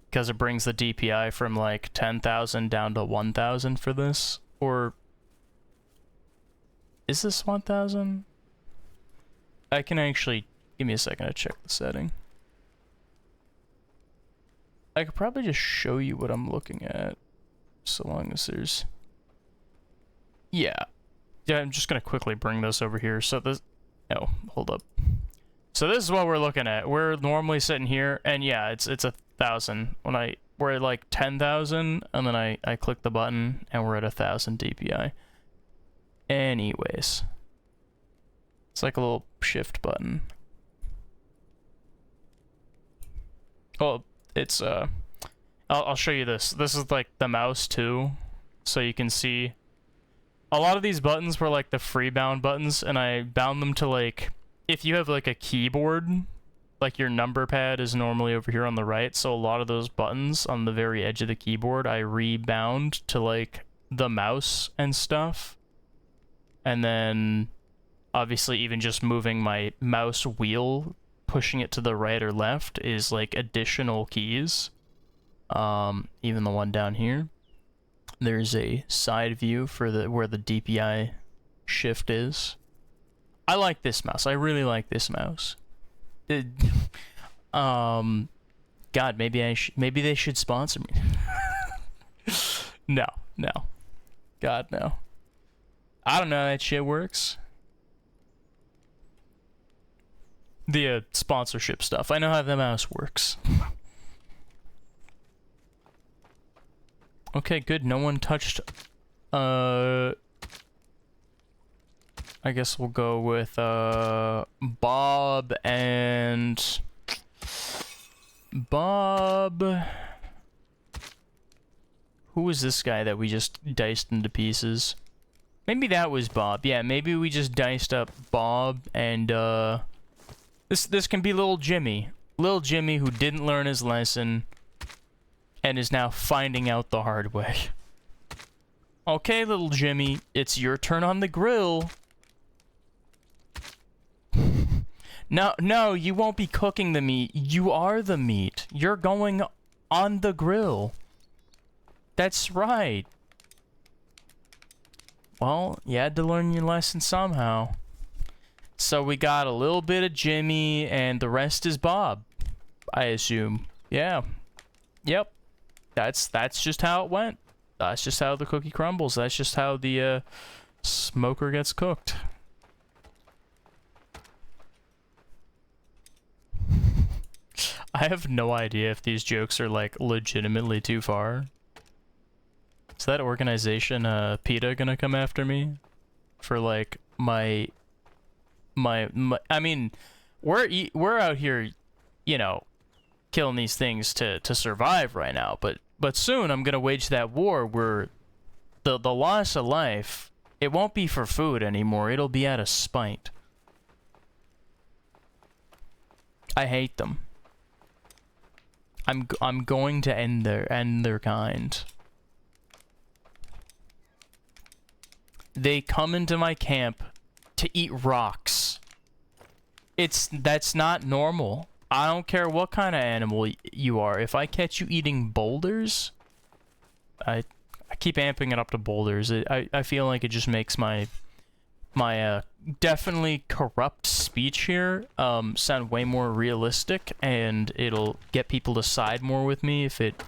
Because it brings the DPI from, like, 10,000 down to 1,000 for this. Or... Is this 1,000? I can actually Give me a second to check the setting. I could probably just show you what I'm looking at, so long as there's... Yeah. Yeah, I'm just gonna quickly bring this over here. So this... Oh, hold up. So this is what we're looking at. We're normally sitting here, and yeah, it's 1,000. We're at like 10,000, and then I click the button, and we're at 1,000 DPI. Anyways. It's like a little shift button. Oh, it's, I'll show you this. This is like the mouse too, so you can see. A lot of these buttons were like the free bound buttons, and I bound them to like, if you have like a keyboard, like your number pad is normally over here on the right, so a lot of those buttons on the very edge of the keyboard, I rebound to like the mouse and stuff. And then, obviously, even just moving my mouse wheel, pushing it to the right or left, is like additional keys. Even the one down here. There's a side view for where the DPI shift is. I like this mouse. I really like this mouse. God, maybe they should sponsor me. No. God, no. I don't know how that shit works. The sponsorship stuff. I know how the mouse works. Okay, good. No one touched... I guess we'll go with, Bob and... Bob... Who was this guy that we just diced into pieces? Maybe that was Bob. Yeah, maybe we just diced up Bob and, This can be little Jimmy. Little Jimmy who didn't learn his lesson and is now finding out the hard way. Okay, little Jimmy, it's your turn on the grill. No, you won't be cooking the meat. You are the meat. You're going on the grill. That's right. Well, you had to learn your lesson somehow. So we got a little bit of Jimmy, and the rest is Bob, I assume. Yeah. Yep. That's just how it went. That's just how the cookie crumbles. That's just how the smoker gets cooked. I have no idea if these jokes are, like, legitimately too far. Is that organization, PETA, gonna come after me? For, like, my I mean, we're out here, you know, killing these things to survive right now, but soon I'm gonna wage that war where the loss of life, it won't be for food anymore, it'll be out of spite. I hate them. I'm going to end their kind. They come into my camp to eat rocks. That's not normal. I don't care what kind of animal you are. If I catch you eating boulders, I keep amping it up to boulders. I feel like it just makes my definitely corrupt speech here sound way more realistic, and it'll get people to side more with me if it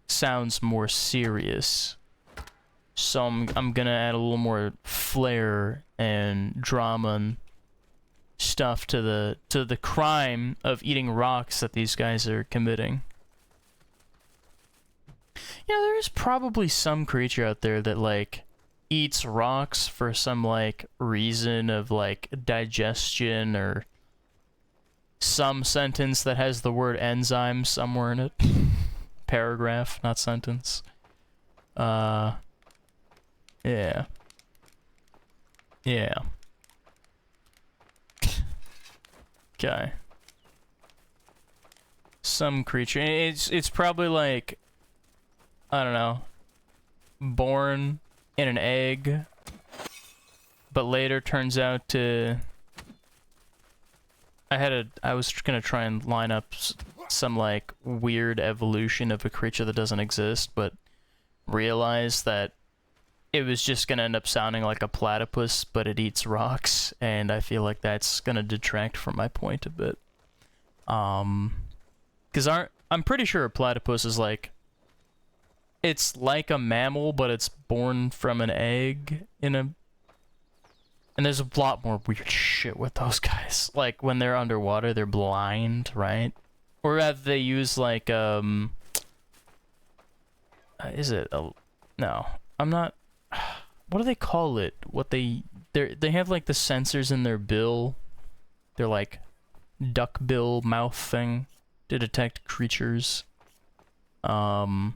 sounds more serious. So I'm gonna add a little more flair and drama and stuff to the crime of eating rocks that these guys are committing. You know, there's probably some creature out there that, like, eats rocks for some, like, reason of, like, digestion or some sentence that has the word enzyme somewhere in it. Paragraph, not sentence. Yeah. Yeah. Okay. Some creature. It's probably like, I don't know, born in an egg, but later turns out to... I was gonna try and line up some, like, weird evolution of a creature that doesn't exist, but realized that it was just gonna end up sounding like a platypus, but it eats rocks, and I feel like that's gonna detract from my point a bit. Because I'm pretty sure a platypus is like, it's like a mammal, but it's born from an egg in a... And there's a lot more weird shit with those guys. Like, when they're underwater, they're blind, right? Or rather, they use, like, is it a... No, I'm not... What do they call it? They have, like, the sensors in their bill. They're, like, duck bill mouth thing to detect creatures. Oh,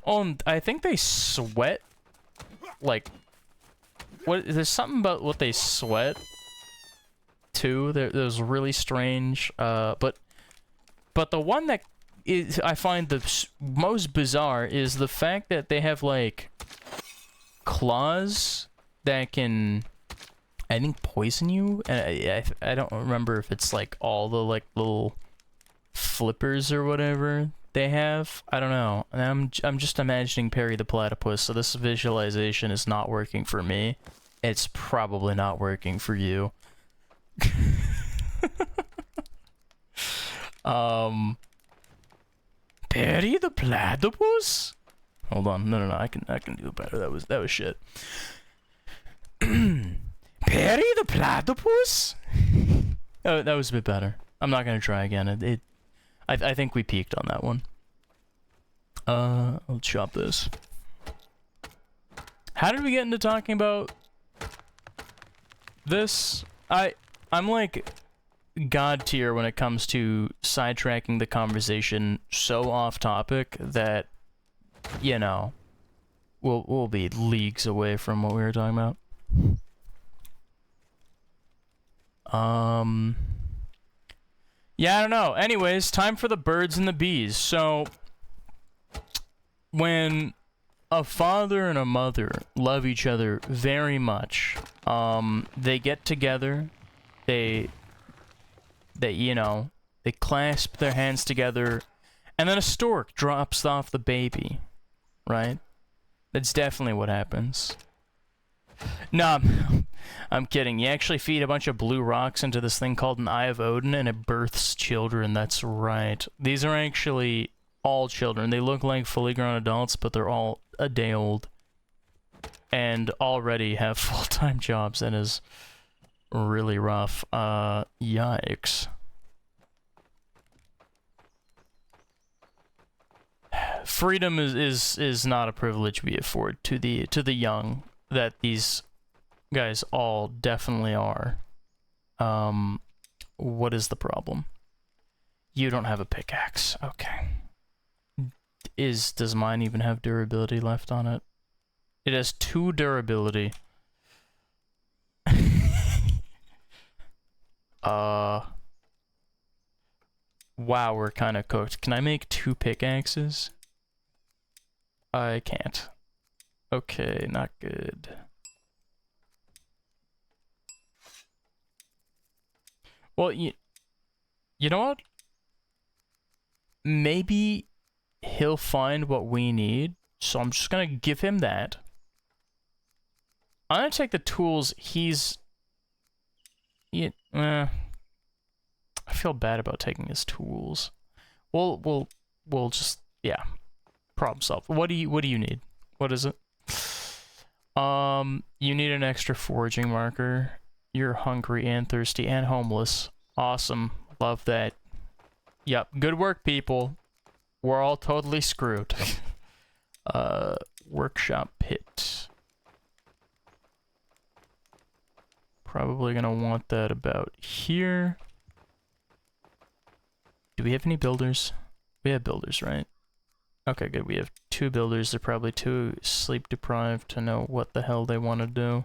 and I think they sweat, like... There's something about what they sweat, too. There's really strange, but the one that I find the most bizarre is the fact that they have, like, claws that can, I think, poison you. And I don't remember if it's, like, all the, like, little flippers or whatever they have. I don't know. And I'm just imagining Perry the Platypus, so this visualization is not working for me. It's probably not working for you. Perry the Platypus? Hold on. No, I can do better. That was shit. Perry the Platypus? Oh, that was a bit better. I'm not gonna try again. I think we peaked on that one. I'll chop this. How did we get into talking about this? I'm like god tier when it comes to sidetracking the conversation so off topic that, you know, we'll be leagues away from what we were talking about. Yeah, I don't know. Anyways, time for the birds and the bees. So, when a father and a mother love each other very much, they get together, they you know, they clasp their hands together, and then a stork drops off the baby, right? That's definitely what happens. No, I'm kidding. You actually feed a bunch of blue rocks into this thing called an Eye of Odin, and it births children. That's right. These are actually all children. They look like fully grown adults, but they're all a day old. And already have full-time jobs, and is really rough. Yikes. Freedom is not a privilege we afford to the young, that these guys all definitely are. What is the problem? You don't have a pickaxe. Okay. Does mine even have durability left on it? It has 2 durability. Wow, we're kind of cooked. Can I make 2 pickaxes? I can't. Okay, not good. Well, you know what? Maybe he'll find what we need, so I'm just gonna give him that. I'm gonna take the tools he's... I feel bad about taking his tools. We'll just... yeah. Problem solved. What do you need? What is it? You need an extra foraging marker. You're hungry and thirsty and homeless. Awesome. Love that. Yep. Good work, people. We're all totally screwed. Workshop pit. Probably gonna want that about here. Do we have any builders? We have builders, right? Okay, good. We have 2 builders. They're probably too sleep deprived to know what the hell they want to do.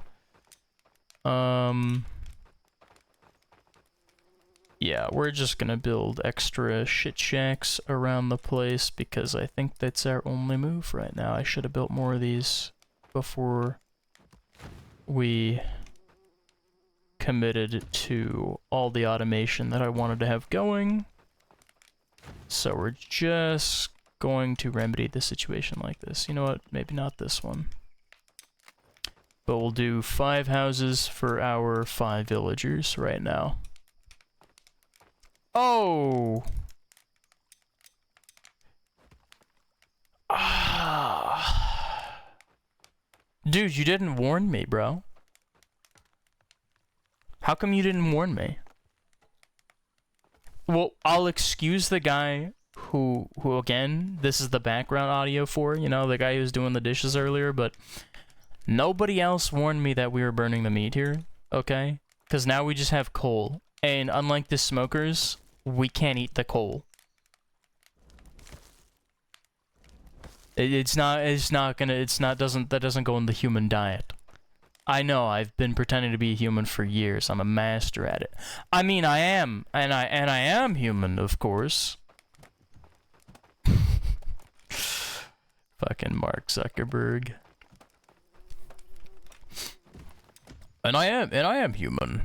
Yeah, we're just gonna build extra shit shacks around the place because I think that's our only move right now. I should have built more of these before we committed to all the automation that I wanted to have going. So we're just going to remedy the situation like this. You know what? Maybe not this one. But we'll do 5 houses for our 5 villagers right now. Oh! Ah. Dude, you didn't warn me, bro. How come you didn't warn me? Well, I'll excuse the guy who again, this is the background audio for, you know, the guy who was doing the dishes earlier, but nobody else warned me that we were burning the meat here, okay? Because now we just have coal. And unlike the smokers, we can't eat the coal. That doesn't go in the human diet. I know, I've been pretending to be a human for years. I'm a master at it. I mean, I am, and I am human, of course. Fucking Mark Zuckerberg. And I am human.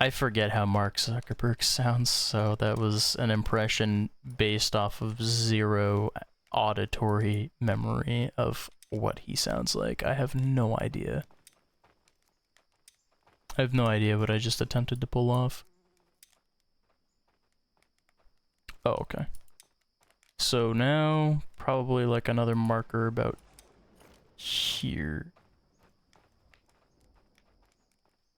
I forget how Mark Zuckerberg sounds, so that was an impression based off of zero auditory memory of what he sounds like. I have no idea. I have no idea what I just attempted to pull off. Oh, okay. So now, probably like another marker about here.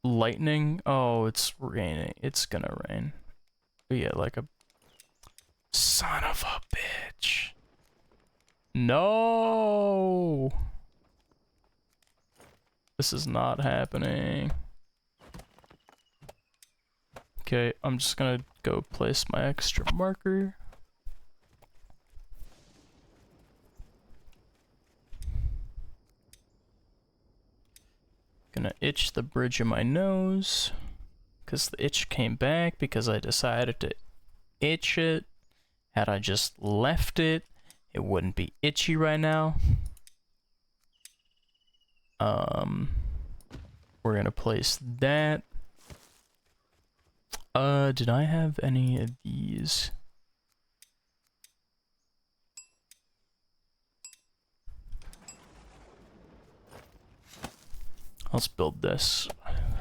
Lightning? Oh, it's raining. It's gonna rain. But yeah, like a... Son of a bitch. No! This is not happening. Okay, I'm just gonna go place my extra marker. Gonna itch the bridge of my nose. Because the itch came back because I decided to itch it. Had I just left it, it wouldn't be itchy right now. We're gonna place that. Did I have any of these? Let's build this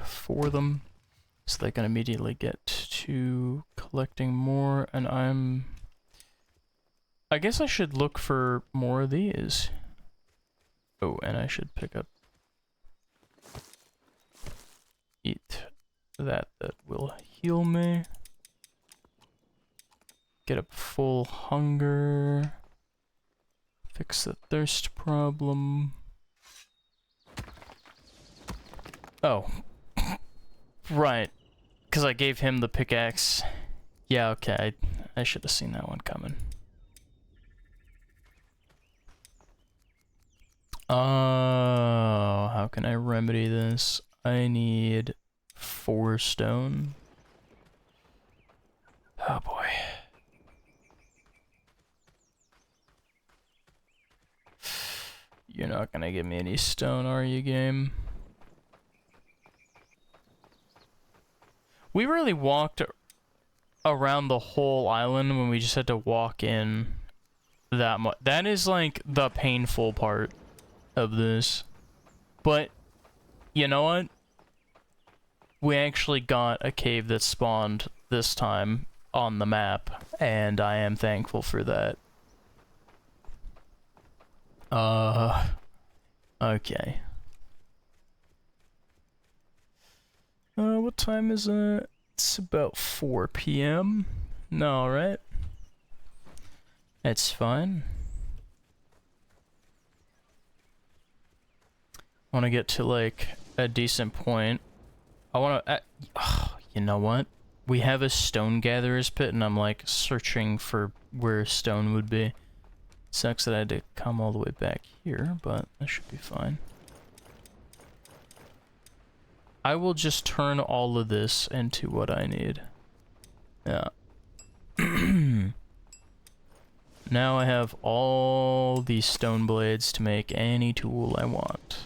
for them so they can immediately get to collecting more, and I guess I should look for more of these. Oh, and I should pick up eat that will heal me. Get up full hunger. Fix the thirst problem. Oh. Right. Because I gave him the pickaxe. Yeah, okay. I should have seen that one coming. Oh, how can I remedy this? I need 4 stone. Oh boy. You're not gonna give me any stone, are you, game? We really walked around the whole island when we just had to walk in that much. That is like the painful part of this. But, you know what? We actually got a cave that spawned this time on the map, and I am thankful for that. Okay. What time is it? It's about 4 p.m. No, right? It's fine. I want to get to, like, a decent point. I want to... you know what? We have a stone gatherer's pit, and I'm, like, searching for where stone would be. Sucks that I had to come all the way back here, but that should be fine. I will just turn all of this into what I need. Yeah. Now I have all these stone blades to make any tool I want.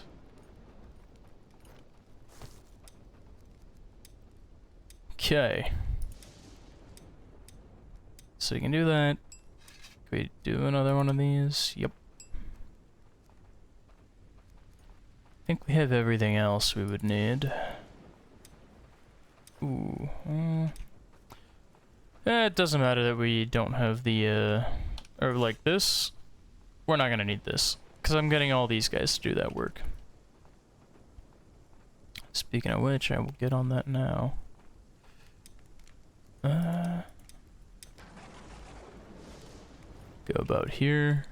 Okay. So you can do that. Can we do another one of these? Yep. I think we have everything else we would need. Ooh. It doesn't matter that we don't have the, or like this. We're not gonna need this, because I'm getting all these guys to do that work. Speaking of which, I will get on that now. Go about here.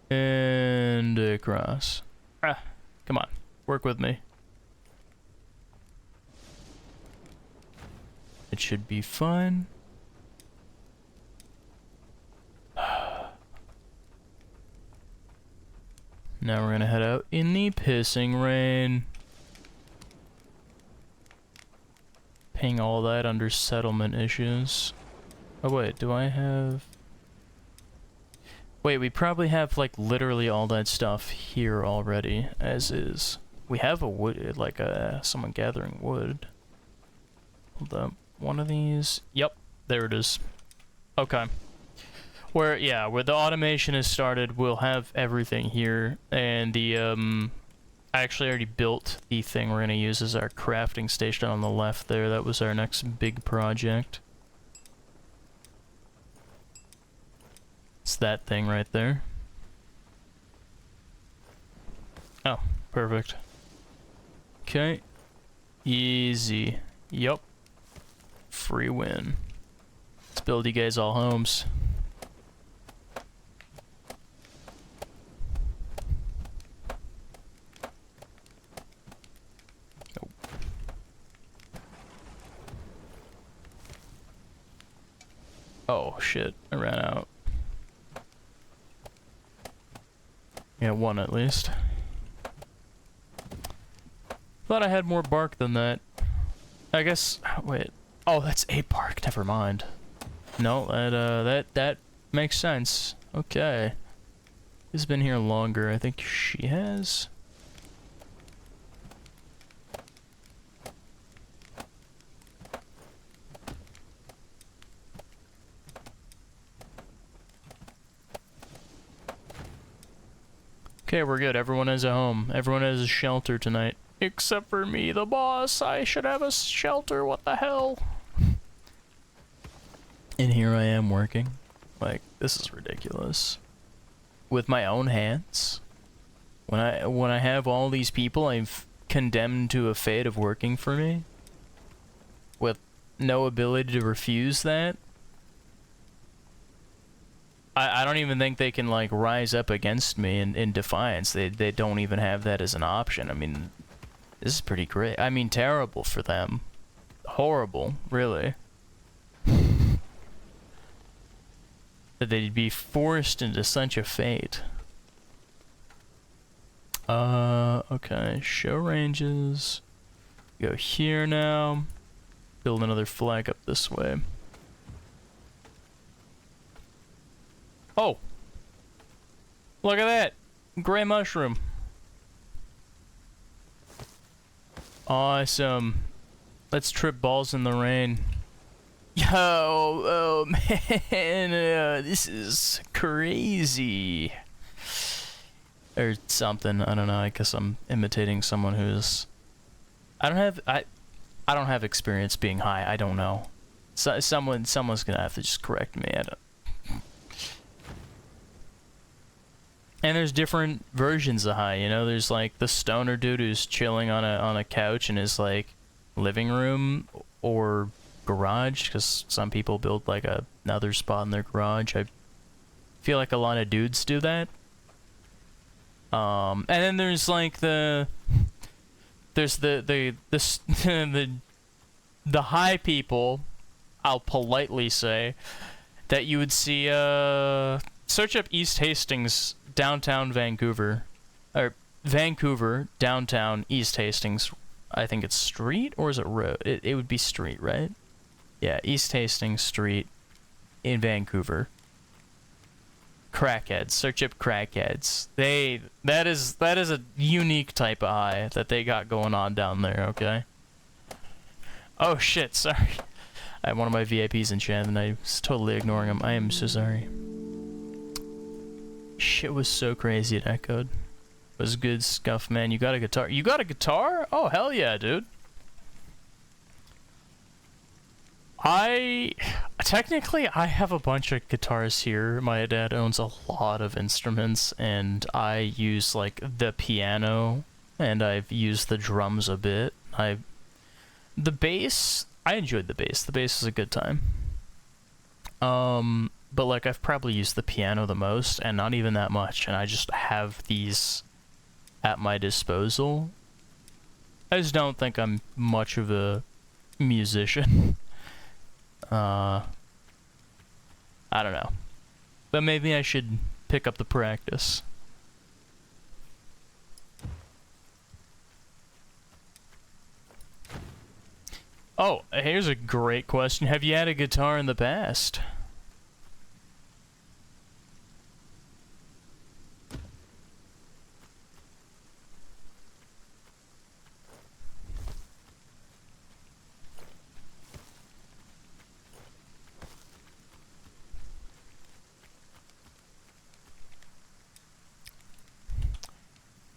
And across. Ah, come on. Work with me. It should be fun. Now we're gonna head out in the pissing rain. Paying all that under settlement issues. Oh wait, do I have... Wait, we probably have like literally all that stuff here already, as is. We have a wood, like someone gathering wood. Hold up, one of these. Yep, there it is. Okay. Where the automation is started, we'll have everything here, and the I actually already built the thing we're gonna use as our crafting station on the left there. That was our next big project. It's that thing right there. Oh, perfect. Okay. Easy. Yup. Free win. Let's build you guys all homes. Oh. Oh shit, I ran out. Yeah, one at least. Thought I had more bark than that. I guess, wait. Oh, that's a bark, never mind. No, that makes sense. Okay. He's been here longer, I think she has. Okay, we're good. Everyone has a home. Everyone has a shelter tonight. Except for me, the boss. I should have a shelter. What the hell? And here I am working. Like, this is ridiculous. With my own hands. When I have all these people I've condemned to a fate of working for me. With no ability to refuse that. I don't even think they can, like, rise up against me in defiance. They don't even have that as an option. I mean, this is pretty great. I mean, terrible for them. Horrible, really. That they'd be forced into such a fate. Okay. Show ranges. Go here now. Build another flag up this way. Oh! Look at that! Gray mushroom. Awesome. Let's trip balls in the rain. Yo, oh man, this is crazy. Or something, I don't know, I guess I'm imitating someone who's... I don't have experience being high, I don't know. So, someone's gonna have to just correct me, I don't... And there's different versions of high, you know? There's like the stoner dude who's chilling on a couch in his like living room or garage, because some people build like another spot in their garage. I feel like a lot of dudes do that. And then there's like the high people, I'll politely say, that you would see search up East Hastings, downtown Vancouver, or Vancouver, downtown East Hastings. I think it's street, or is it road? It would be street, right? Yeah, East Hastings Street in Vancouver. Crackheads. Search up crackheads. That is a unique type of high that they got going on down there, okay? Oh shit, sorry. I have one of my VIPs in chat and I was totally ignoring him. I am so sorry. Shit was so crazy it echoed. Was good, Scuff Man. You got a guitar? You got a guitar? Oh, hell yeah, dude. Technically, I have a bunch of guitars here. My dad owns a lot of instruments, and I use, like, the piano, and I've used the drums a bit. The bass, I enjoyed the bass. The bass was a good time. But, like, I've probably used the piano the most, and not even that much, and I just have these at my disposal. I just don't think I'm much of a musician. I don't know. But maybe I should pick up the practice. Oh, here's a great question. Have you had a guitar in the past?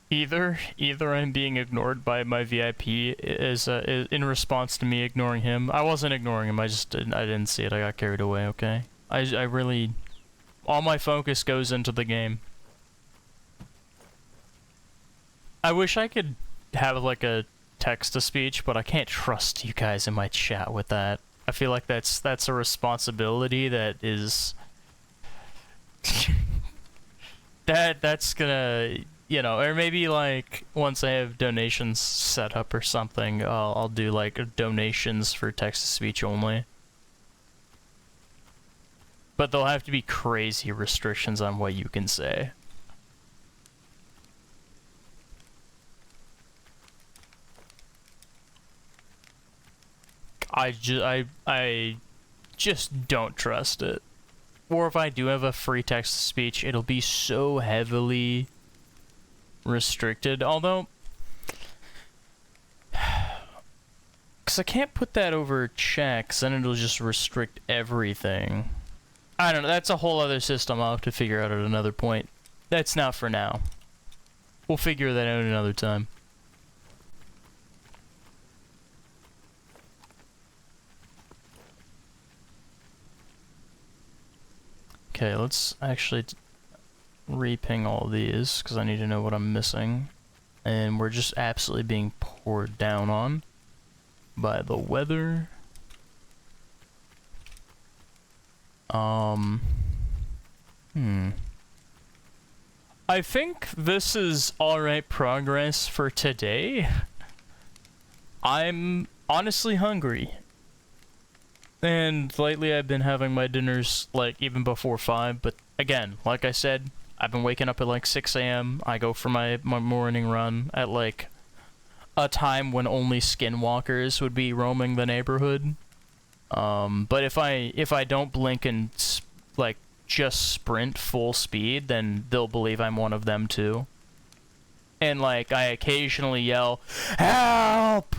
Either I'm being ignored by my VIP is in response to me ignoring him. I wasn't ignoring him. I didn't see it. I got carried away. Okay. I really, all my focus goes into the game. I wish I could have like a text to speech, but I can't trust you guys in my chat with that. I feel like that's a responsibility that is that's gonna. You know, or maybe like once I have donations set up or something, I'll do like donations for text-to-speech only. But there'll have to be crazy restrictions on what you can say. I just don't trust it. Or if I do have a free text-to-speech, it'll be so heavily restricted, although because I can't put that over checks, then it'll just restrict everything. I don't know, that's a whole other system I'll have to figure out at another point. That's not for now. We'll figure that out another time. Okay, let's actually reping all these, because I need to know what I'm missing. And we're just absolutely being poured down on by the weather. I think this is alright progress for today. I'm honestly hungry. And lately I've been having my dinners, like, even before 5, but again, like I said, I've been waking up at like 6 a.m. I go for my morning run at like a time when only skinwalkers would be roaming the neighborhood. But if I don't blink and like just sprint full speed, then they'll believe I'm one of them too. And like I occasionally yell, "Help!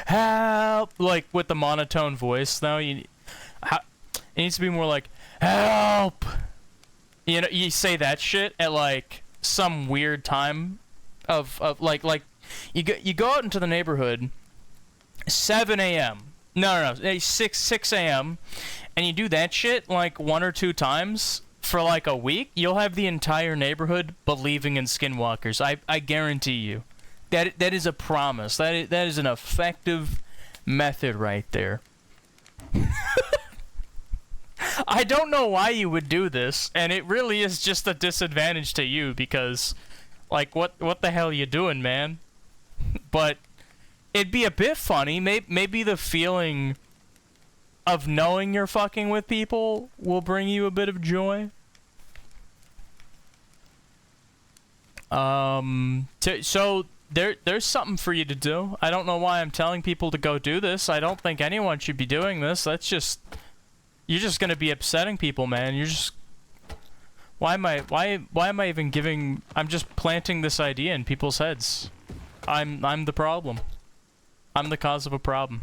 Help!" like with the monotone voice. Now it needs to be more like, "Help!" You know, you say that shit at like some weird time of like you go out into the neighborhood 7 a.m. No, 6 a.m. and you do that shit like 1 or 2 times for like a week, you'll have the entire neighborhood believing in skinwalkers. I guarantee you. That is a promise. That is an effective method right there. I don't know why you would do this, and it really is just a disadvantage to you because, like, what the hell are you doing, man? But it'd be a bit funny. Maybe the feeling of knowing you're fucking with people will bring you a bit of joy. So there's something for you to do. I don't know why I'm telling people to go do this. I don't think anyone should be doing this. That's just... You're just gonna be upsetting people, man. You're just... Why am I even giving... I'm just planting this idea in people's heads. I'm the problem. I'm the cause of a problem.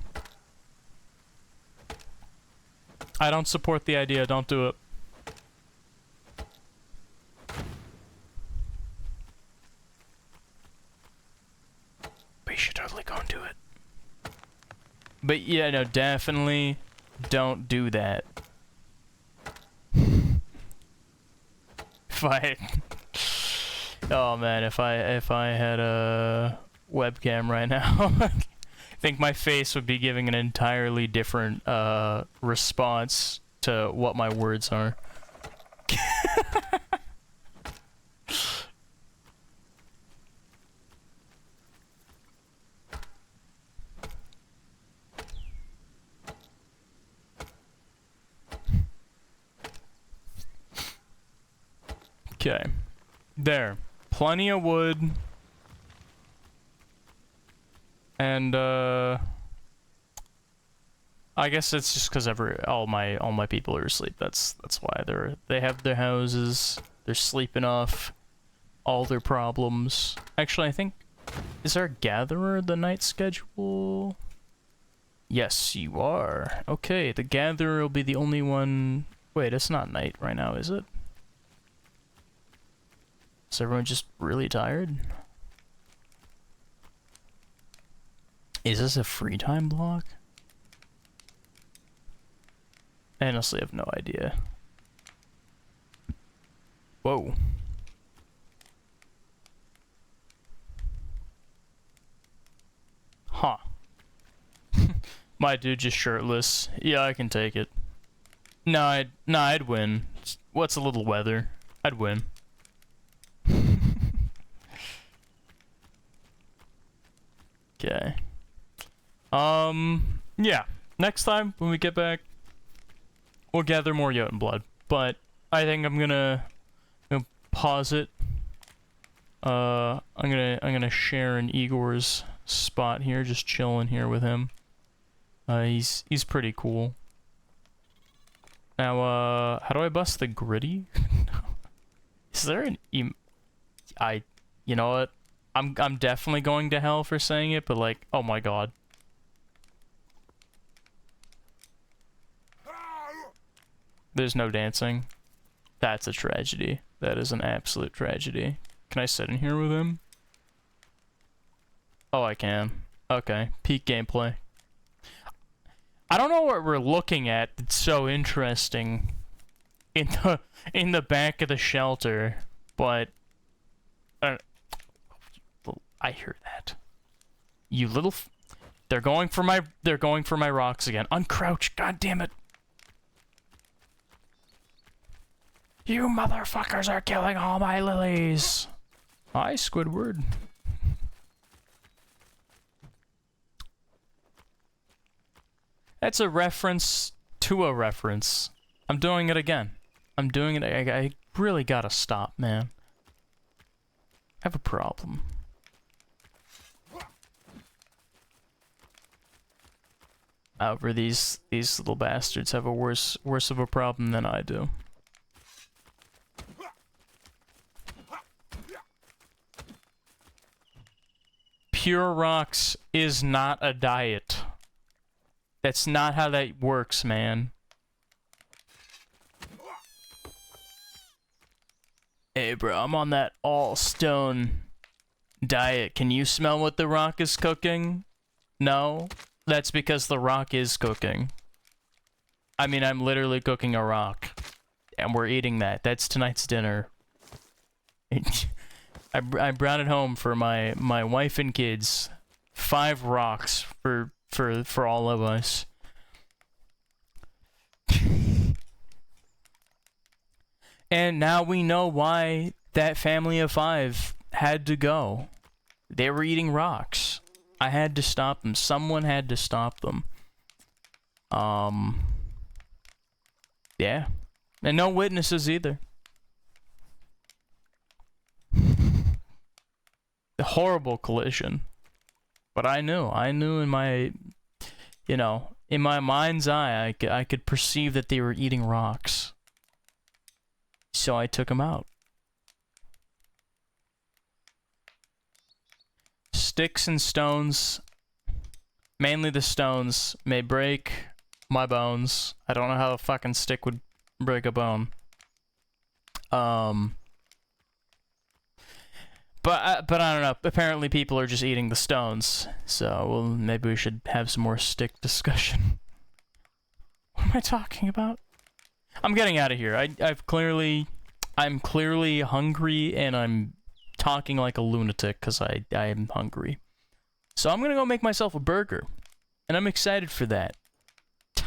I don't support the idea. Don't do it. should totally go and do it. But yeah, no, definitely don't do that. If I... Oh man, if I had a webcam right now, I think my face would be giving an entirely different response to what my words are. Okay. There. Plenty of wood. And I guess it's just because all my people are asleep. That's why they have their houses. They're sleeping off all their problems. Actually, I think, is our gatherer the night schedule? Yes, you are. Okay, the gatherer will be the only one. Wait, it's not night right now, is it? Is everyone just really tired? Is this a free time block? I honestly have no idea. Whoa. Huh. My dude just shirtless. Yeah, I can take it. Nah, I'd win. What's a little weather? I'd win. Okay. Yeah. Next time, when we get back, we'll gather more Jotun blood. But I think I'm gonna pause it. I'm gonna share an Igor's spot here, just chilling here with him. He's pretty cool. Now, how do I bust the gritty? Is there an you know what? I'm definitely going to hell for saying it, but like, oh my god. There's no dancing. That's a tragedy. That is an absolute tragedy. Can I sit in here with him? Oh, I can. Okay, peak gameplay. I don't know what we're looking at that's so interesting in the back of the shelter, but I hear that. You little they're going for my rocks again. Uncrouch, god damn it. You motherfuckers are killing all my lilies. Hi, Squidward. That's a reference to a reference. I'm doing it again. I'm doing it. I really gotta stop, man. I have a problem. However, these little bastards have a worse of a problem than I do. Pure rocks is not a diet. That's not how that works, man. Hey, bro, I'm on that all-stone diet. Can you smell what the rock is cooking? No? That's because the rock is cooking. I mean, I'm literally cooking a rock. And we're eating that. That's tonight's dinner. I brought it home for my wife and kids. 5 rocks for all of us. And now we know why that family of 5 had to go. They were eating rocks. I had to stop them. Someone had to stop them. Yeah. And no witnesses either. A horrible collision. But I knew in my, you know, in my mind's eye, I could perceive that they were eating rocks. So I took them out. Sticks and stones, mainly the stones, may break my bones. I don't know how a fucking stick would break a bone. But I don't know. Apparently people are just eating the stones. So, well, maybe we should have some more stick discussion. What am I talking about? I'm getting out of here. I'm clearly hungry, and I'm talking like a lunatic because I am hungry. So I'm gonna go make myself a burger, and I'm excited for that.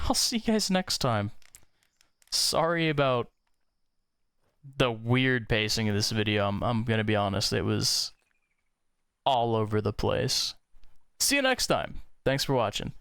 I'll see you guys next time. Sorry about the weird pacing of this video. I'm gonna be honest, it was all over the place. See you next time. Thanks for watching.